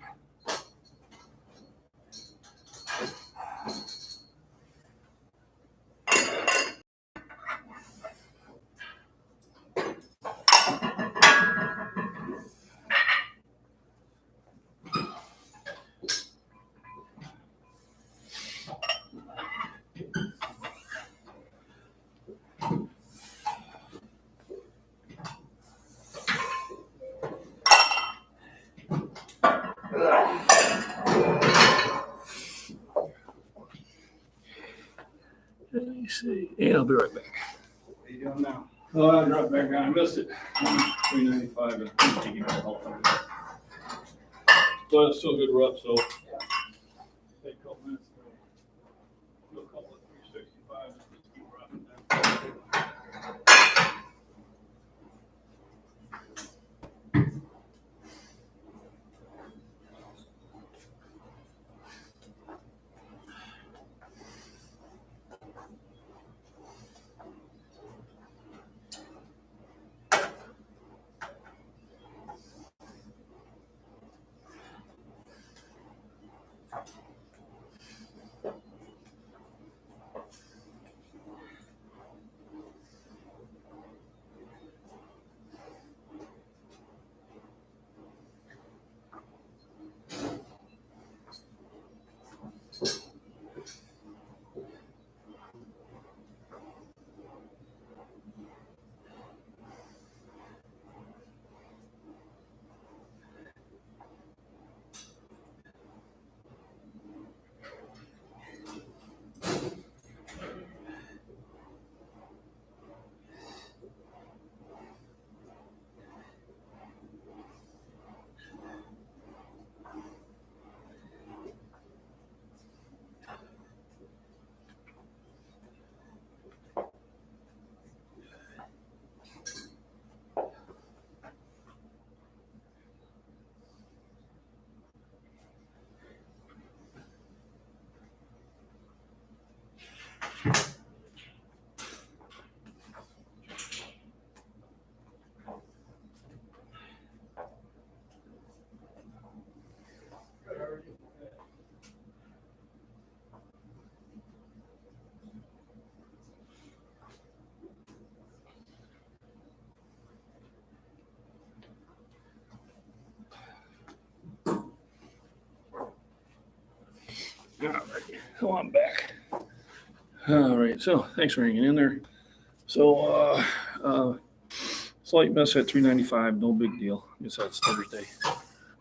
Let me see. And I'll be right back. What are you doing now? Oh, I dropped back down. I missed it. 395 and taking my help. But it's still a good rep, so take a couple minutes. Do a couple of 365 and just keep repping that. All right, so I'm back. All right, so thanks for hanging in there. So, slight miss at 395, no big deal. I guess that's Thursday.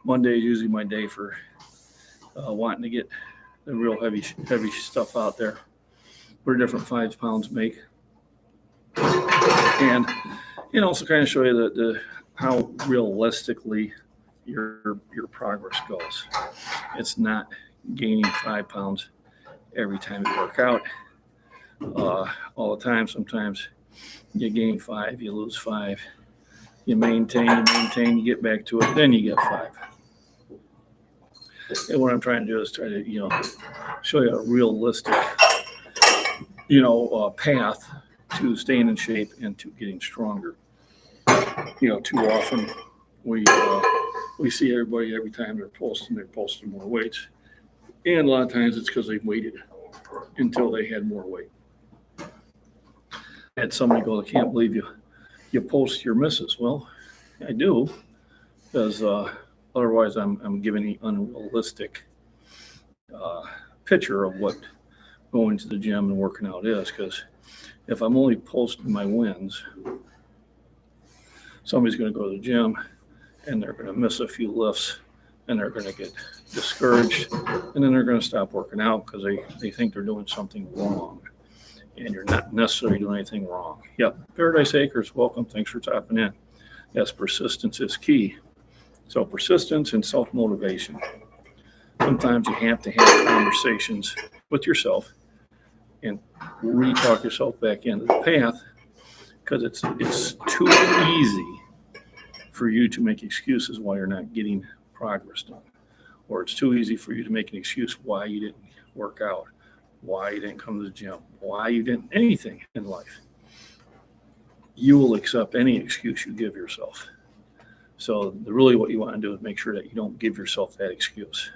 Monday is usually my day for wanting to get the real heavy stuff out there. What different 5 pounds make, and also kind of show you the how realistically your progress goes. It's not gaining 5 pounds every time you work out all the time. Sometimes you gain 5, you lose 5, you maintain, you get back to it, then you get 5. And what I'm trying to do is try to show you a realistic path to staying in shape and to getting stronger. Too often we see everybody every time they're posting more weights, and a lot of times it's because they've waited until they had more weight. I had somebody go, I can't believe you post your misses. Well, I do, because otherwise I'm giving the unrealistic picture of what going to the gym and working out is. Because if I'm only posting my wins, somebody's going to go to the gym and they're going to miss a few lifts and they're going to get discouraged, and then they're going to stop working out because they think they're doing something wrong. And you're not necessarily doing anything wrong. Yep, Paradise Acres, welcome. Thanks for tapping in. Yes, persistence is key. So persistence and self-motivation. Sometimes you have to have conversations with yourself and re-talk yourself back into the path, because it's too easy for you to make excuses why you're not getting progress done. Or it's too easy for you to make an excuse why you didn't work out, why you didn't come to the gym, why you didn't anything in life. You will accept any excuse you give yourself. So really what you want to do is make sure that you don't give yourself that excuse,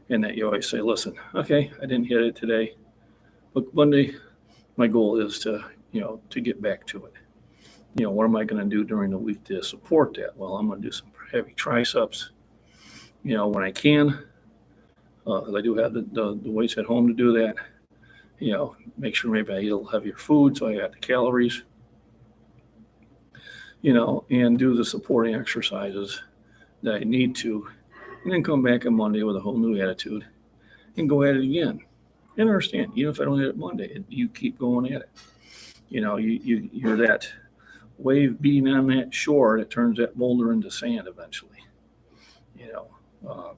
and that you always say, listen, okay, I didn't hit it today, but Monday, my goal is to get back to it. What am I going to do during the week to support that? Well, I'm going to do some heavy triceps, when I can. I do have the weights at home to do that. Make sure maybe I eat a little heavier food so I got the calories, and do the supporting exercises that I need to, and then come back on Monday with a whole new attitude and go at it again. And understand, even if I don't hit it Monday, you keep going at it. You're that wave beating on that shore that turns that boulder into sand eventually.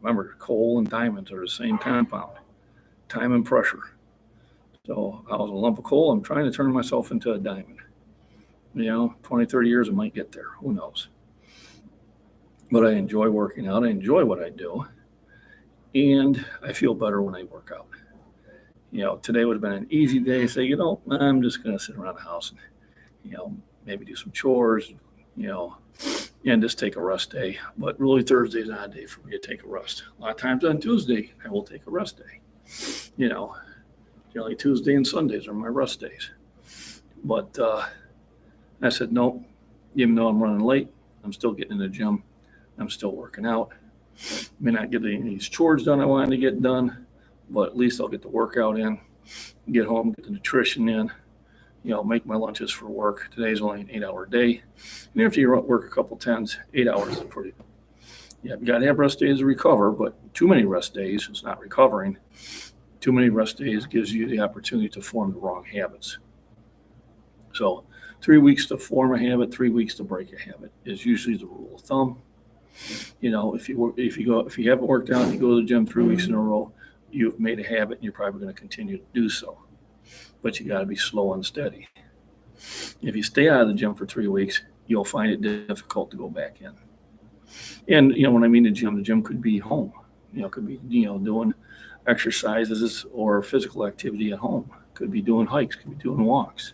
Remember, coal and diamonds are the same compound, time and pressure. So I was a lump of coal. I'm trying to turn myself into a diamond. 20, 30 years, I might get there. Who knows? But I enjoy working out. I enjoy what I do. And I feel better when I work out. Today would have been an easy day. Say, I'm just going to sit around the house and, maybe do some chores, and just take a rest day. But really, Thursday is not a day for me to take a rest. A lot of times on Tuesday, I will take a rest day. Generally Tuesday and Sundays are my rest days. But I said, no, even though I'm running late, I'm still getting in the gym. I'm still working out. May not get any of these chores done I wanted to get done, but at least I'll get the workout in, get home, get the nutrition in, make my lunches for work. Today's only an 8-hour day. And after you work a couple tens, 8 hours is pretty. You got to have rest days to recover, but too many rest days is not recovering. Too many rest days gives you the opportunity to form the wrong habits. So 3 weeks to form a habit, 3 weeks to break a habit is usually the rule of thumb. If you haven't worked out and you go to the gym 3 weeks in a row, you've made a habit and you're probably going to continue to do so. But you got to be slow and steady. If you stay out of the gym for 3 weeks, you'll find it difficult to go back in. And, when I mean the gym could be home. Could be, doing exercises or physical activity at home. Could be doing hikes, could be doing walks.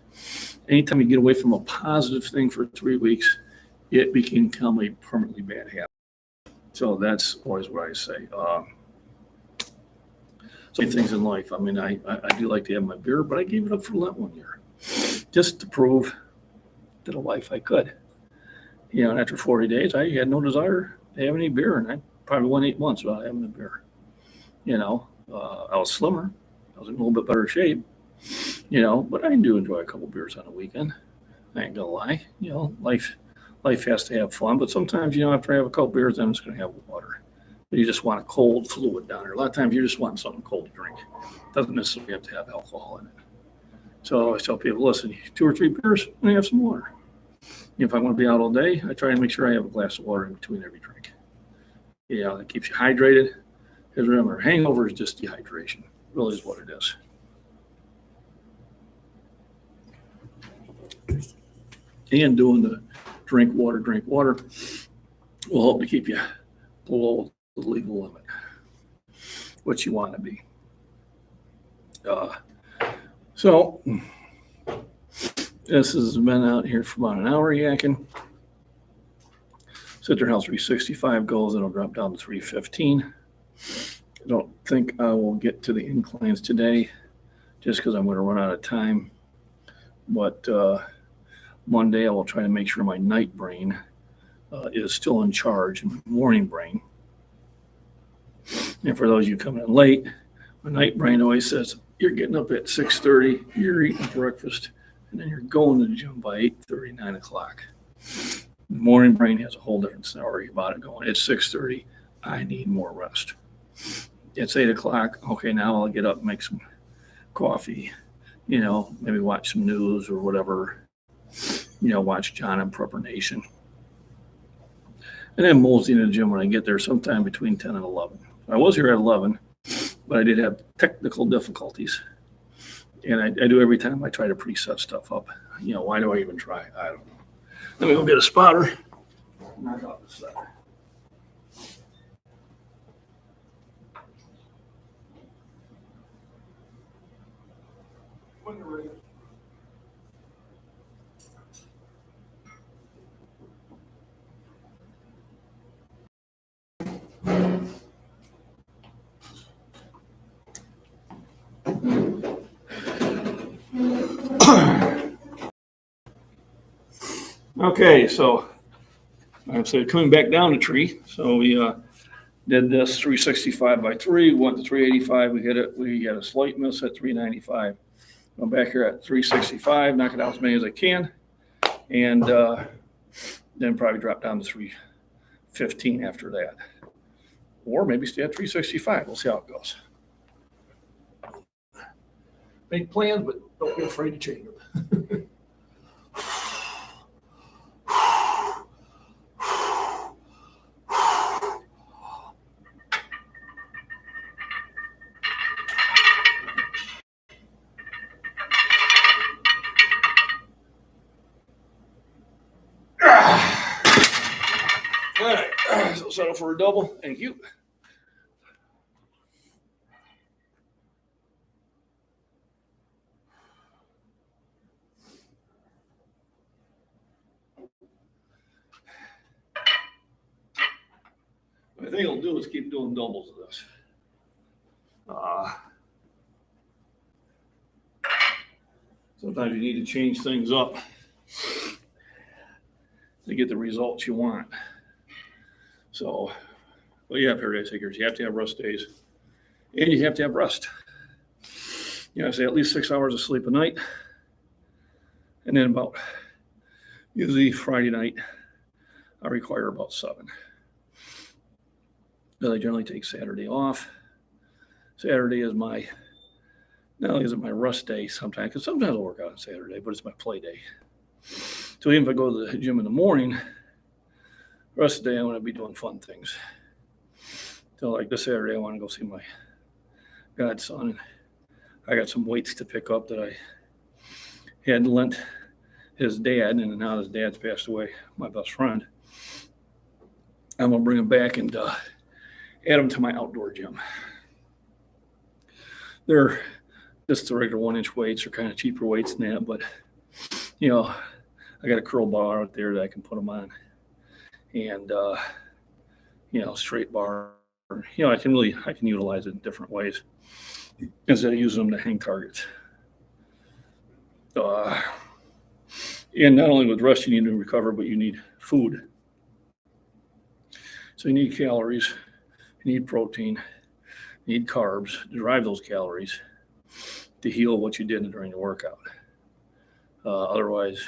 Anytime you get away from a positive thing for 3 weeks, it can become a permanently bad habit. So that's always what I say. So things in life. I mean, I do like to have my beer, but I gave it up for Lent one year just to prove to the wife I could. And after 40 days, I had no desire to have any beer, and I probably went 8 months without having a beer. I was slimmer. I was in a little bit better shape, but I do enjoy a couple beers on the weekend. I ain't gonna lie. Life has to have fun, but sometimes, after I have a couple beers, I'm just gonna have water. But you just want a cold fluid down there. A lot of times you just want something cold to drink. Doesn't necessarily have to have alcohol in it. So I always tell people, listen, 2 or 3 beers, and I have some water. If I want to be out all day, I try to make sure I have a glass of water in between every drink. That keeps you hydrated. Because remember, hangover is just dehydration. Really is what it is. And doing the drink water will help to keep you below the legal limit, what you want to be. So this has been out here for about an hour yakking. Sit there how 365 goes, it'll drop down to 315. I don't think I will get to the inclines today just because I'm going to run out of time. But Monday I will try to make sure my night brain is still in charge, and my morning brain. And for those of you coming in late, my night brain always says, you're getting up at 6:30, you're eating breakfast, and then you're going to the gym by 8:30, 9 o'clock. The morning brain has a whole different story about it going, it's 6:30, I need more rest. It's 8 o'clock, okay, now I'll get up and make some coffee, maybe watch some news or whatever, watch John and Prepper Nation. And then mosey into the gym when I get there sometime between 10 and 11. I was here at 11, but I did have technical difficulties. And I do every time I try to preset stuff up. Why do I even try? I don't know. Let me go get a spotter. Knock out the setter. When you're ready. Okay, so I'm coming back down the tree. So we did this 365 by 3, went to 385. We hit it. We had a slight miss at 395. I'm back here at 365, knock it out as many as I can, and then probably drop down to 315 after that. Or maybe stay at 365. We'll see how it goes. Make plans, but don't be afraid to change them. All right, so settle for a double. Thank you. I think I'll do is keep doing doubles of this. Sometimes you need to change things up to get the results you want. So, well, you have paradise takers. You have to have rest days, and you have to have rest. I say at least 6 hours of sleep a night, and then about usually Friday night, I require about 7. I generally take Saturday off. Saturday is not only is it my rest day sometimes, because sometimes I'll work out on Saturday, but it's my play day. So even if I go to the gym in the morning, the rest of the day I want to be doing fun things. So like this Saturday, I want to go see my godson, and I got some weights to pick up that I had lent his dad, and now his dad's passed away, my best friend. I'm going to bring him back and add them to my outdoor gym. They're just the regular 1-inch weights, are kind of cheaper weights than that, but I got a curl bar out there that I can put them on, and straight bar. I can utilize it in different ways instead of using them to hang targets. And not only with rest you need to recover, but you need food. So you need calories, you need protein, need carbs to drive those calories to heal what you did during the workout. Otherwise,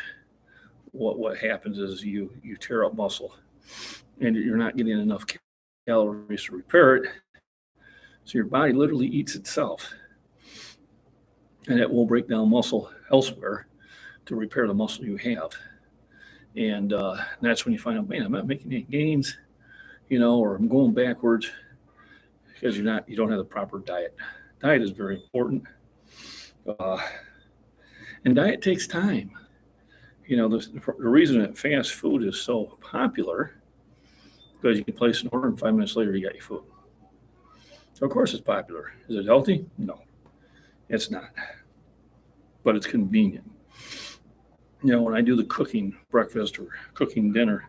what happens is you tear up muscle, and you're not getting enough calories to repair it. So your body literally eats itself, and it will break down muscle elsewhere to repair the muscle you have. And that's when you find out, man, I'm not making any gains, or I'm going backwards because you don't have the proper diet. Diet is very important, and diet takes time. The reason that fast food is so popular because you can place an order and 5 minutes later you got your food. So of course it's popular. Is it healthy? No, it's not. But it's convenient. When I do the cooking breakfast or cooking dinner,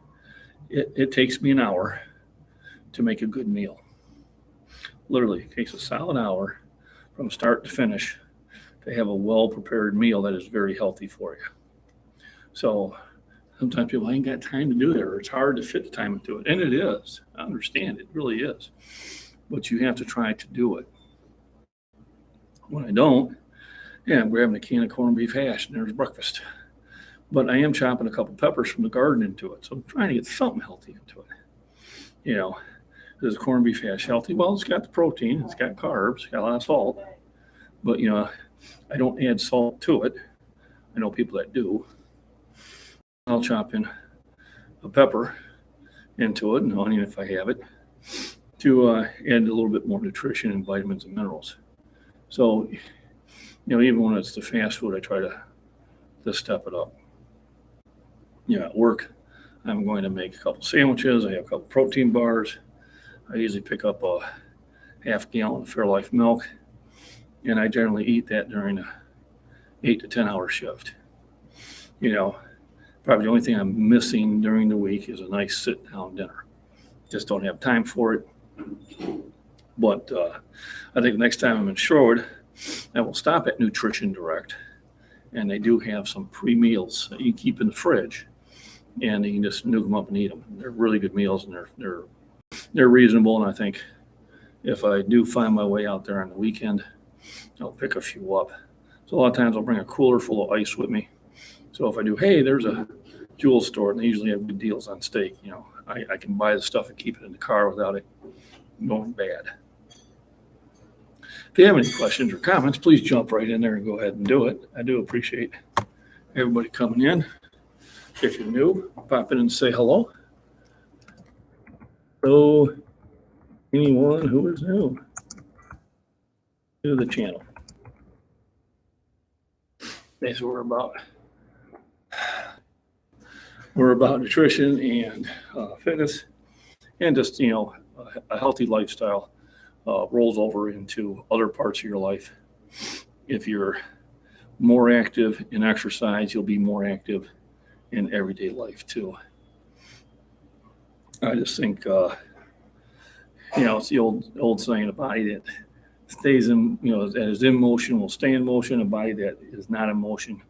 it takes me an hour to make a good meal. Literally, it takes a solid hour from start to finish to have a well-prepared meal that is very healthy for you. So sometimes people, I ain't got time to do that, or it's hard to fit the time into it. And it is. I understand. It really is. But you have to try to do it. When I don't, I'm grabbing a can of corned beef hash and there's breakfast. But I am chopping a couple peppers from the garden into it. So I'm trying to get something healthy into it. Is corned beef hash healthy? Well, it's got the protein, it's got carbs, it's got a lot of salt. But, I don't add salt to it. I know people that do. I'll chop in a pepper into it, and onion if I have it, to add a little bit more nutrition and vitamins and minerals. So, even when it's the fast food, I try to step it up. At work, I'm going to make a couple sandwiches. I have a couple protein bars. I usually pick up a half gallon of Fairlife milk, and I generally eat that during a 8 to 10 hour shift. Probably the only thing I'm missing during the week is a nice sit down dinner. Just don't have time for it. But I think next time I'm in Sherwood, I will stop at Nutrition Direct, and they do have some pre-meals that you keep in the fridge, and you can just nuke them up and eat them. They're really good meals, and they're reasonable. And I think if I do find my way out there on the weekend, I'll pick a few up. So a lot of times I'll bring a cooler full of ice with me. So if I do, hey, there's a jewel store, and they usually have good deals on steak. I can buy the stuff and keep it in the car without it going bad. If you have any questions or comments, please jump right in there and go ahead and do it. I do appreciate everybody coming in. If you're new, pop in and say hello. So anyone who is new to the channel. That's what we're about nutrition and fitness, and just a healthy lifestyle rolls over into other parts of your life. If you're more active in exercise, you'll be more active in everyday life too. I just think it's the old saying, a body that stays in, that is in motion will stay in motion. A body that is not in motion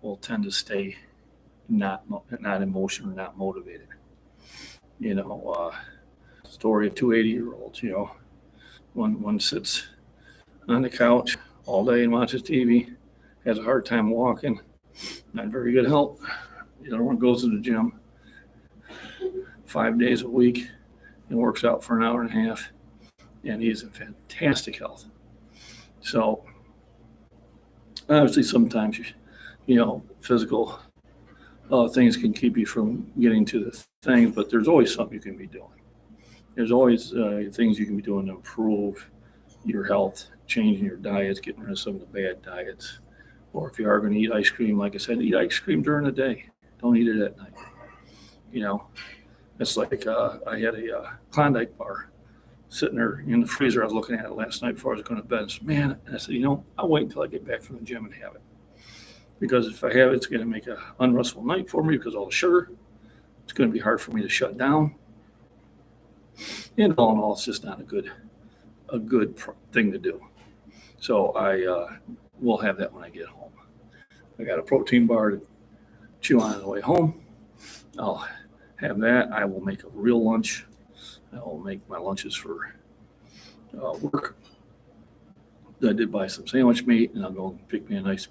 will tend to stay not in motion or not motivated. Story of 2 80-year-olds. One sits on the couch all day and watches TV, has a hard time walking, not very good health. The other one goes to the gym 5 days a week and works out for an hour and a half, and he's in fantastic health. So obviously sometimes physical things can keep you from getting to the things, but there's always something you can be doing. There's always things you can be doing to improve your health, changing your diets, getting rid of some of the bad diets. Or if you are going to eat ice cream, like I said, eat ice cream during the day. Don't eat it at night. It's like I had a Klondike bar sitting there in the freezer. I was looking at it last night before I was going to bed. And said, man, and I said, I'll wait until I get back from the gym and have it. Because if I have it, it's going to make an unrestful night for me because of all the sugar. It's going to be hard for me to shut down. And all in all, it's just not a good thing to do. So I will have that when I get home. I got a protein bar to chew on the way home. I'll have that. I will make a real lunch. I will make my lunches for work. I did buy some sandwich meat, and I'll go pick me a nice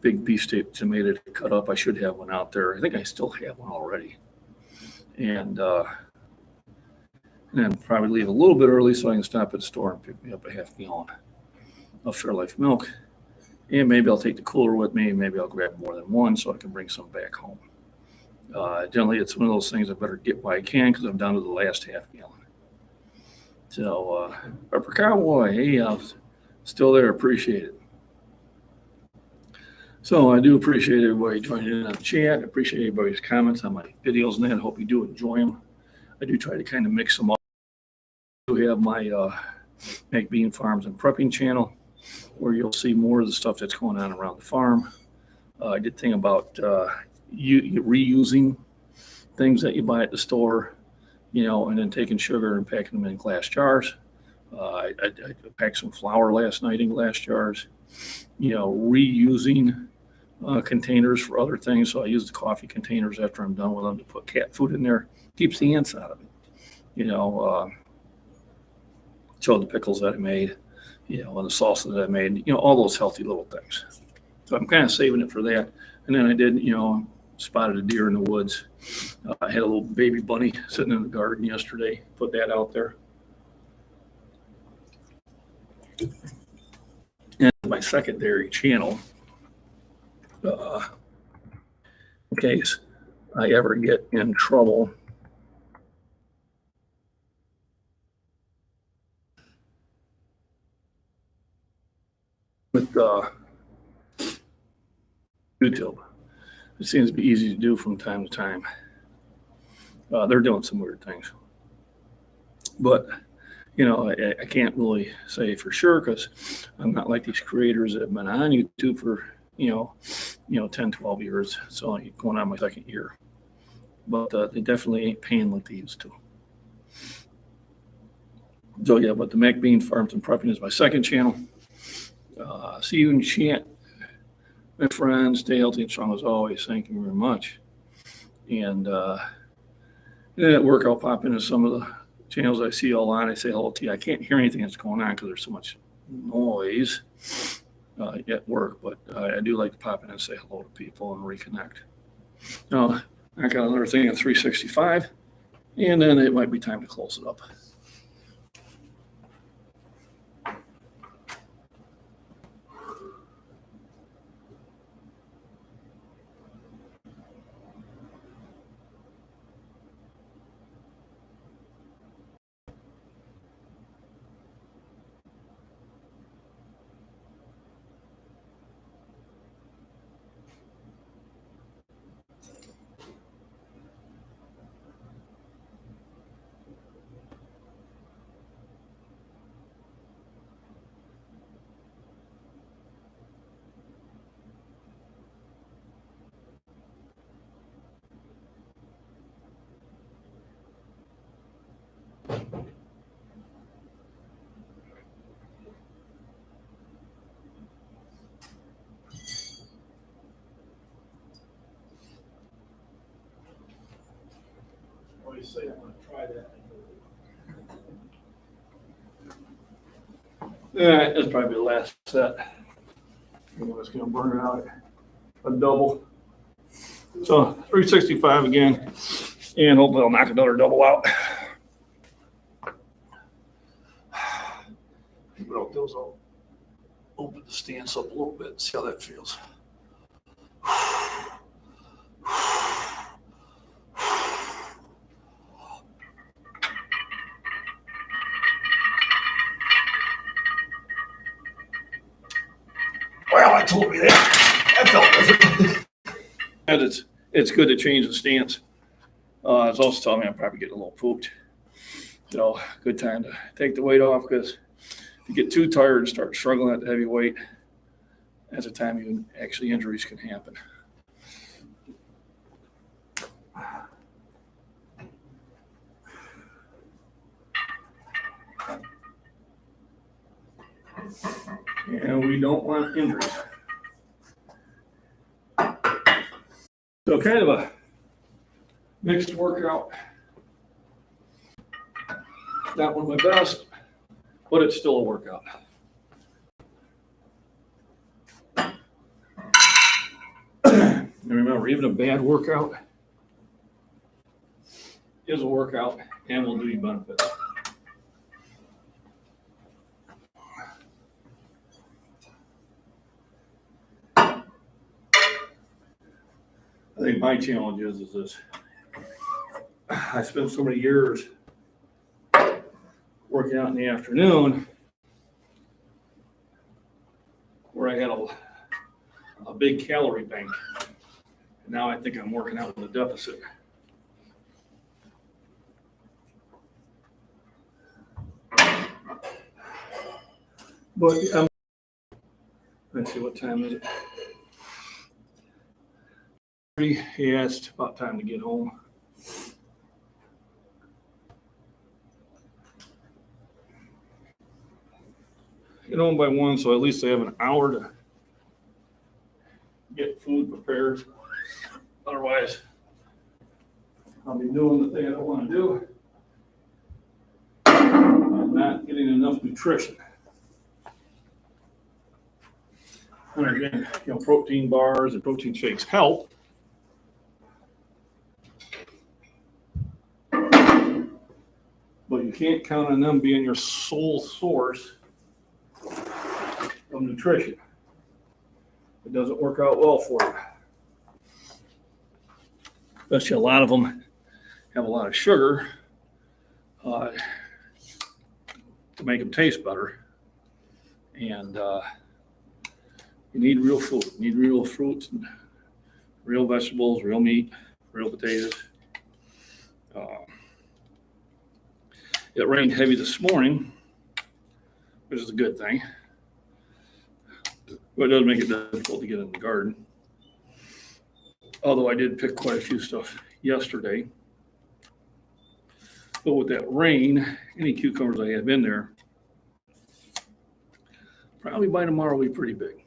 big beef steak tomato to cut up. I should have one out there. I think I still have one already. And then probably leave a little bit early so I can stop at the store and pick me up a half gallon of Fairlife milk. And maybe I'll take the cooler with me. Maybe I'll grab more than one so I can bring some back home. Generally, it's one of those things I better get while I can because I'm down to the last half gallon. So, Pepper Cowboy, hey, I'm still there. Appreciate it. So I do appreciate everybody joining in on the chat. I appreciate everybody's comments on my videos and that. I hope you do enjoy them. I do try to kind of mix them up. I do have my MacBean Farms and Prepping channel where you'll see more of the stuff that's going on around the farm. I did think about reusing things that you buy at the store, and then taking sugar and packing them in glass jars. I packed some flour last night in glass jars, reusing containers for other things. So I use the coffee containers after I'm done with them to put cat food in there. Keeps the ants out of it. So the pickles that I made, and the salsa that I made, all those healthy little things. So I'm kind of saving it for that. And then I did, spotted a deer in the woods. I had a little baby bunny sitting in the garden yesterday. Put that out there. And my secondary channel, in case I ever get in trouble with YouTube. It seems to be easy to do from time to time. They're doing some weird things. But, I can't really say for sure because I'm not like these creators that have been on YouTube for, 10, 12 years. So going on my second year. But they definitely ain't paying like they used to. So, yeah, but the MacBean Farms and Prepping is my second channel. See you in chat. My friends, stay healthy and strong as always. Thank you very much. And at work, I'll pop into some of the channels I see all on. I say hello to you. I can't hear anything that's going on because there's so much noise at work, but I do like to pop in and say hello to people and reconnect. Now, I got another thing at 365, and then it might be time to close it up. Say I'm going to try that. Yeah, that's probably the last set. I'm just going to burn it out a double. So 365 again, and hopefully I'll knock another double out. What I'll do is I'll open the stance up a little bit and see how that feels. Well, I told me that. That felt different. And it's good to change the stance. It's also telling me I'm probably getting a little pooped. So good time to take the weight off because if you get too tired and start struggling at the heavy weight, that's a time injuries can happen. And we don't want injuries. So kind of a mixed workout. Not one of my best, but it's still a workout. And remember, even a bad workout is a workout and will do you benefits. I think my challenge is this. I spent so many years working out in the afternoon where I had a big calorie bank. And now I think I'm working out with a deficit. But let's see, what time is it? Yeah, it's about time to get home. Get home by 1, so at least I have an hour to get food prepared. Otherwise, I'll be doing the thing I don't want to do. I'm not getting enough nutrition. And again, protein bars and protein shakes help. But you can't count on them being your sole source of nutrition. It doesn't work out well for you. Especially a lot of them have a lot of sugar to make them taste better. And you need real food. You need real fruits, and real vegetables, real meat, real potatoes. It rained heavy this morning, which is a good thing. But it does make it difficult to get in the garden. Although I did pick quite a few stuff yesterday. But with that rain, any cucumbers I have in there, probably by tomorrow will be pretty big.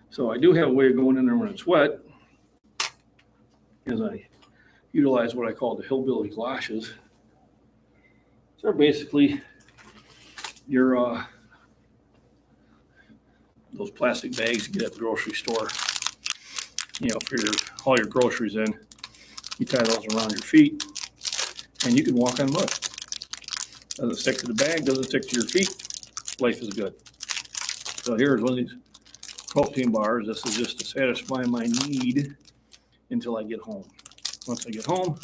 So I do have a way of going in there when it's wet, as I utilize what I call the hillbilly galoshes. So they're basically your those plastic bags you get at the grocery store, for all your groceries in. You tie those around your feet, and you can walk on mud. Doesn't stick to the bag, doesn't stick to your feet. Life is good. So here's one of these protein bars. This is just to satisfy my need until I get home. Once I get home,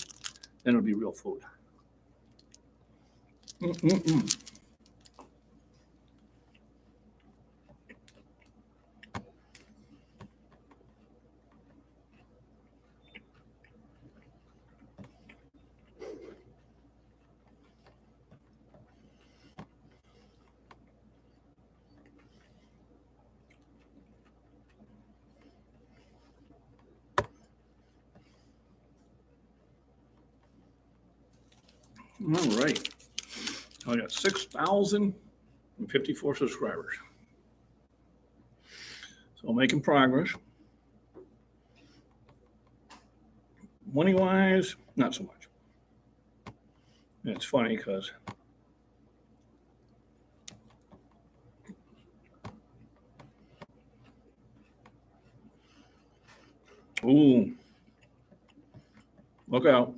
then it'll be real food. All right. I got 6,054 subscribers. So making progress. Money-wise, not so much. And it's funny because ooh, look out.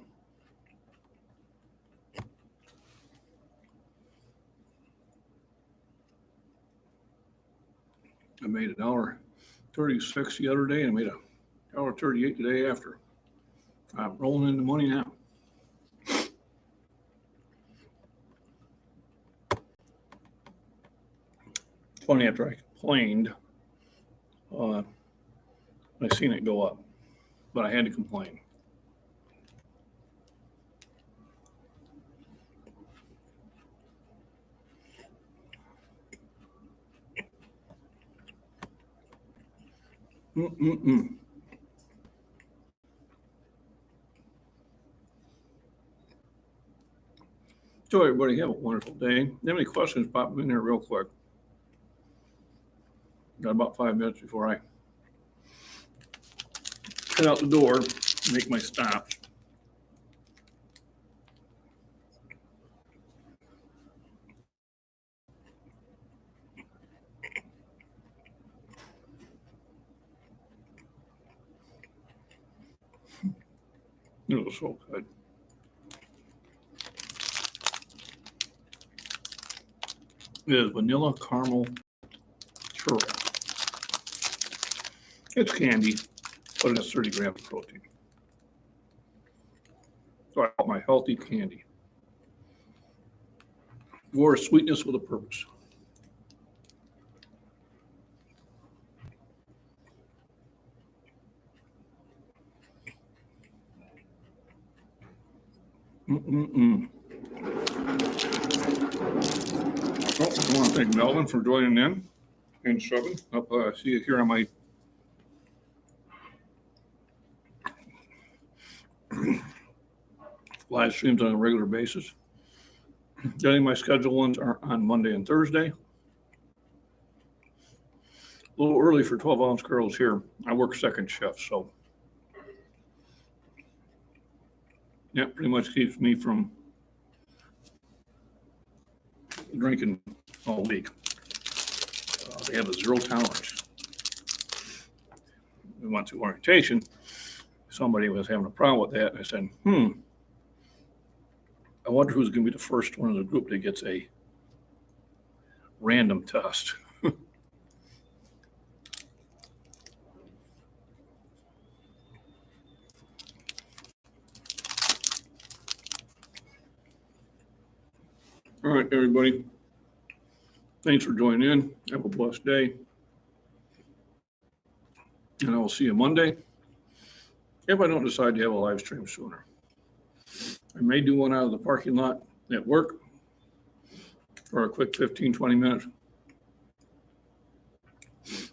I made $1.36 the other day, and I made $1.38 the day after. I'm rolling into money now. It's funny, after I complained, I seen it go up, but I had to complain. So everybody have a wonderful day. If you have any questions, pop them in there real quick. Got about 5 minutes before I head out the door, make my stop. It was so good. It is vanilla caramel churro. It's candy, but it has 30 grams of protein. So I got my healthy candy. For sweetness with a purpose. Mm-mm-mm. Oh, I want to thank Melvin for joining in and shoving up. See you here on my live streams on a regular basis. Getting my scheduled ones are on Monday and Thursday. A little early for 12-ounce girls here. I work second shift, so yeah, pretty much keeps me from drinking all week. They have a zero tolerance. We went to orientation. Somebody was having a problem with that. And I said, I wonder who's going to be the first one in the group that gets a random test. All right, everybody. Thanks for joining in. Have a blessed day. And I will see you Monday if I don't decide to have a live stream sooner. I may do one out of the parking lot at work for a quick 15, 20 minutes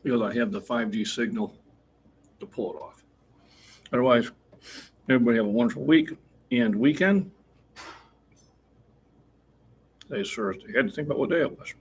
because I have the 5G signal to pull it off. Otherwise, everybody have a wonderful week and weekend. Today's Thursday. I had to think about what day it was.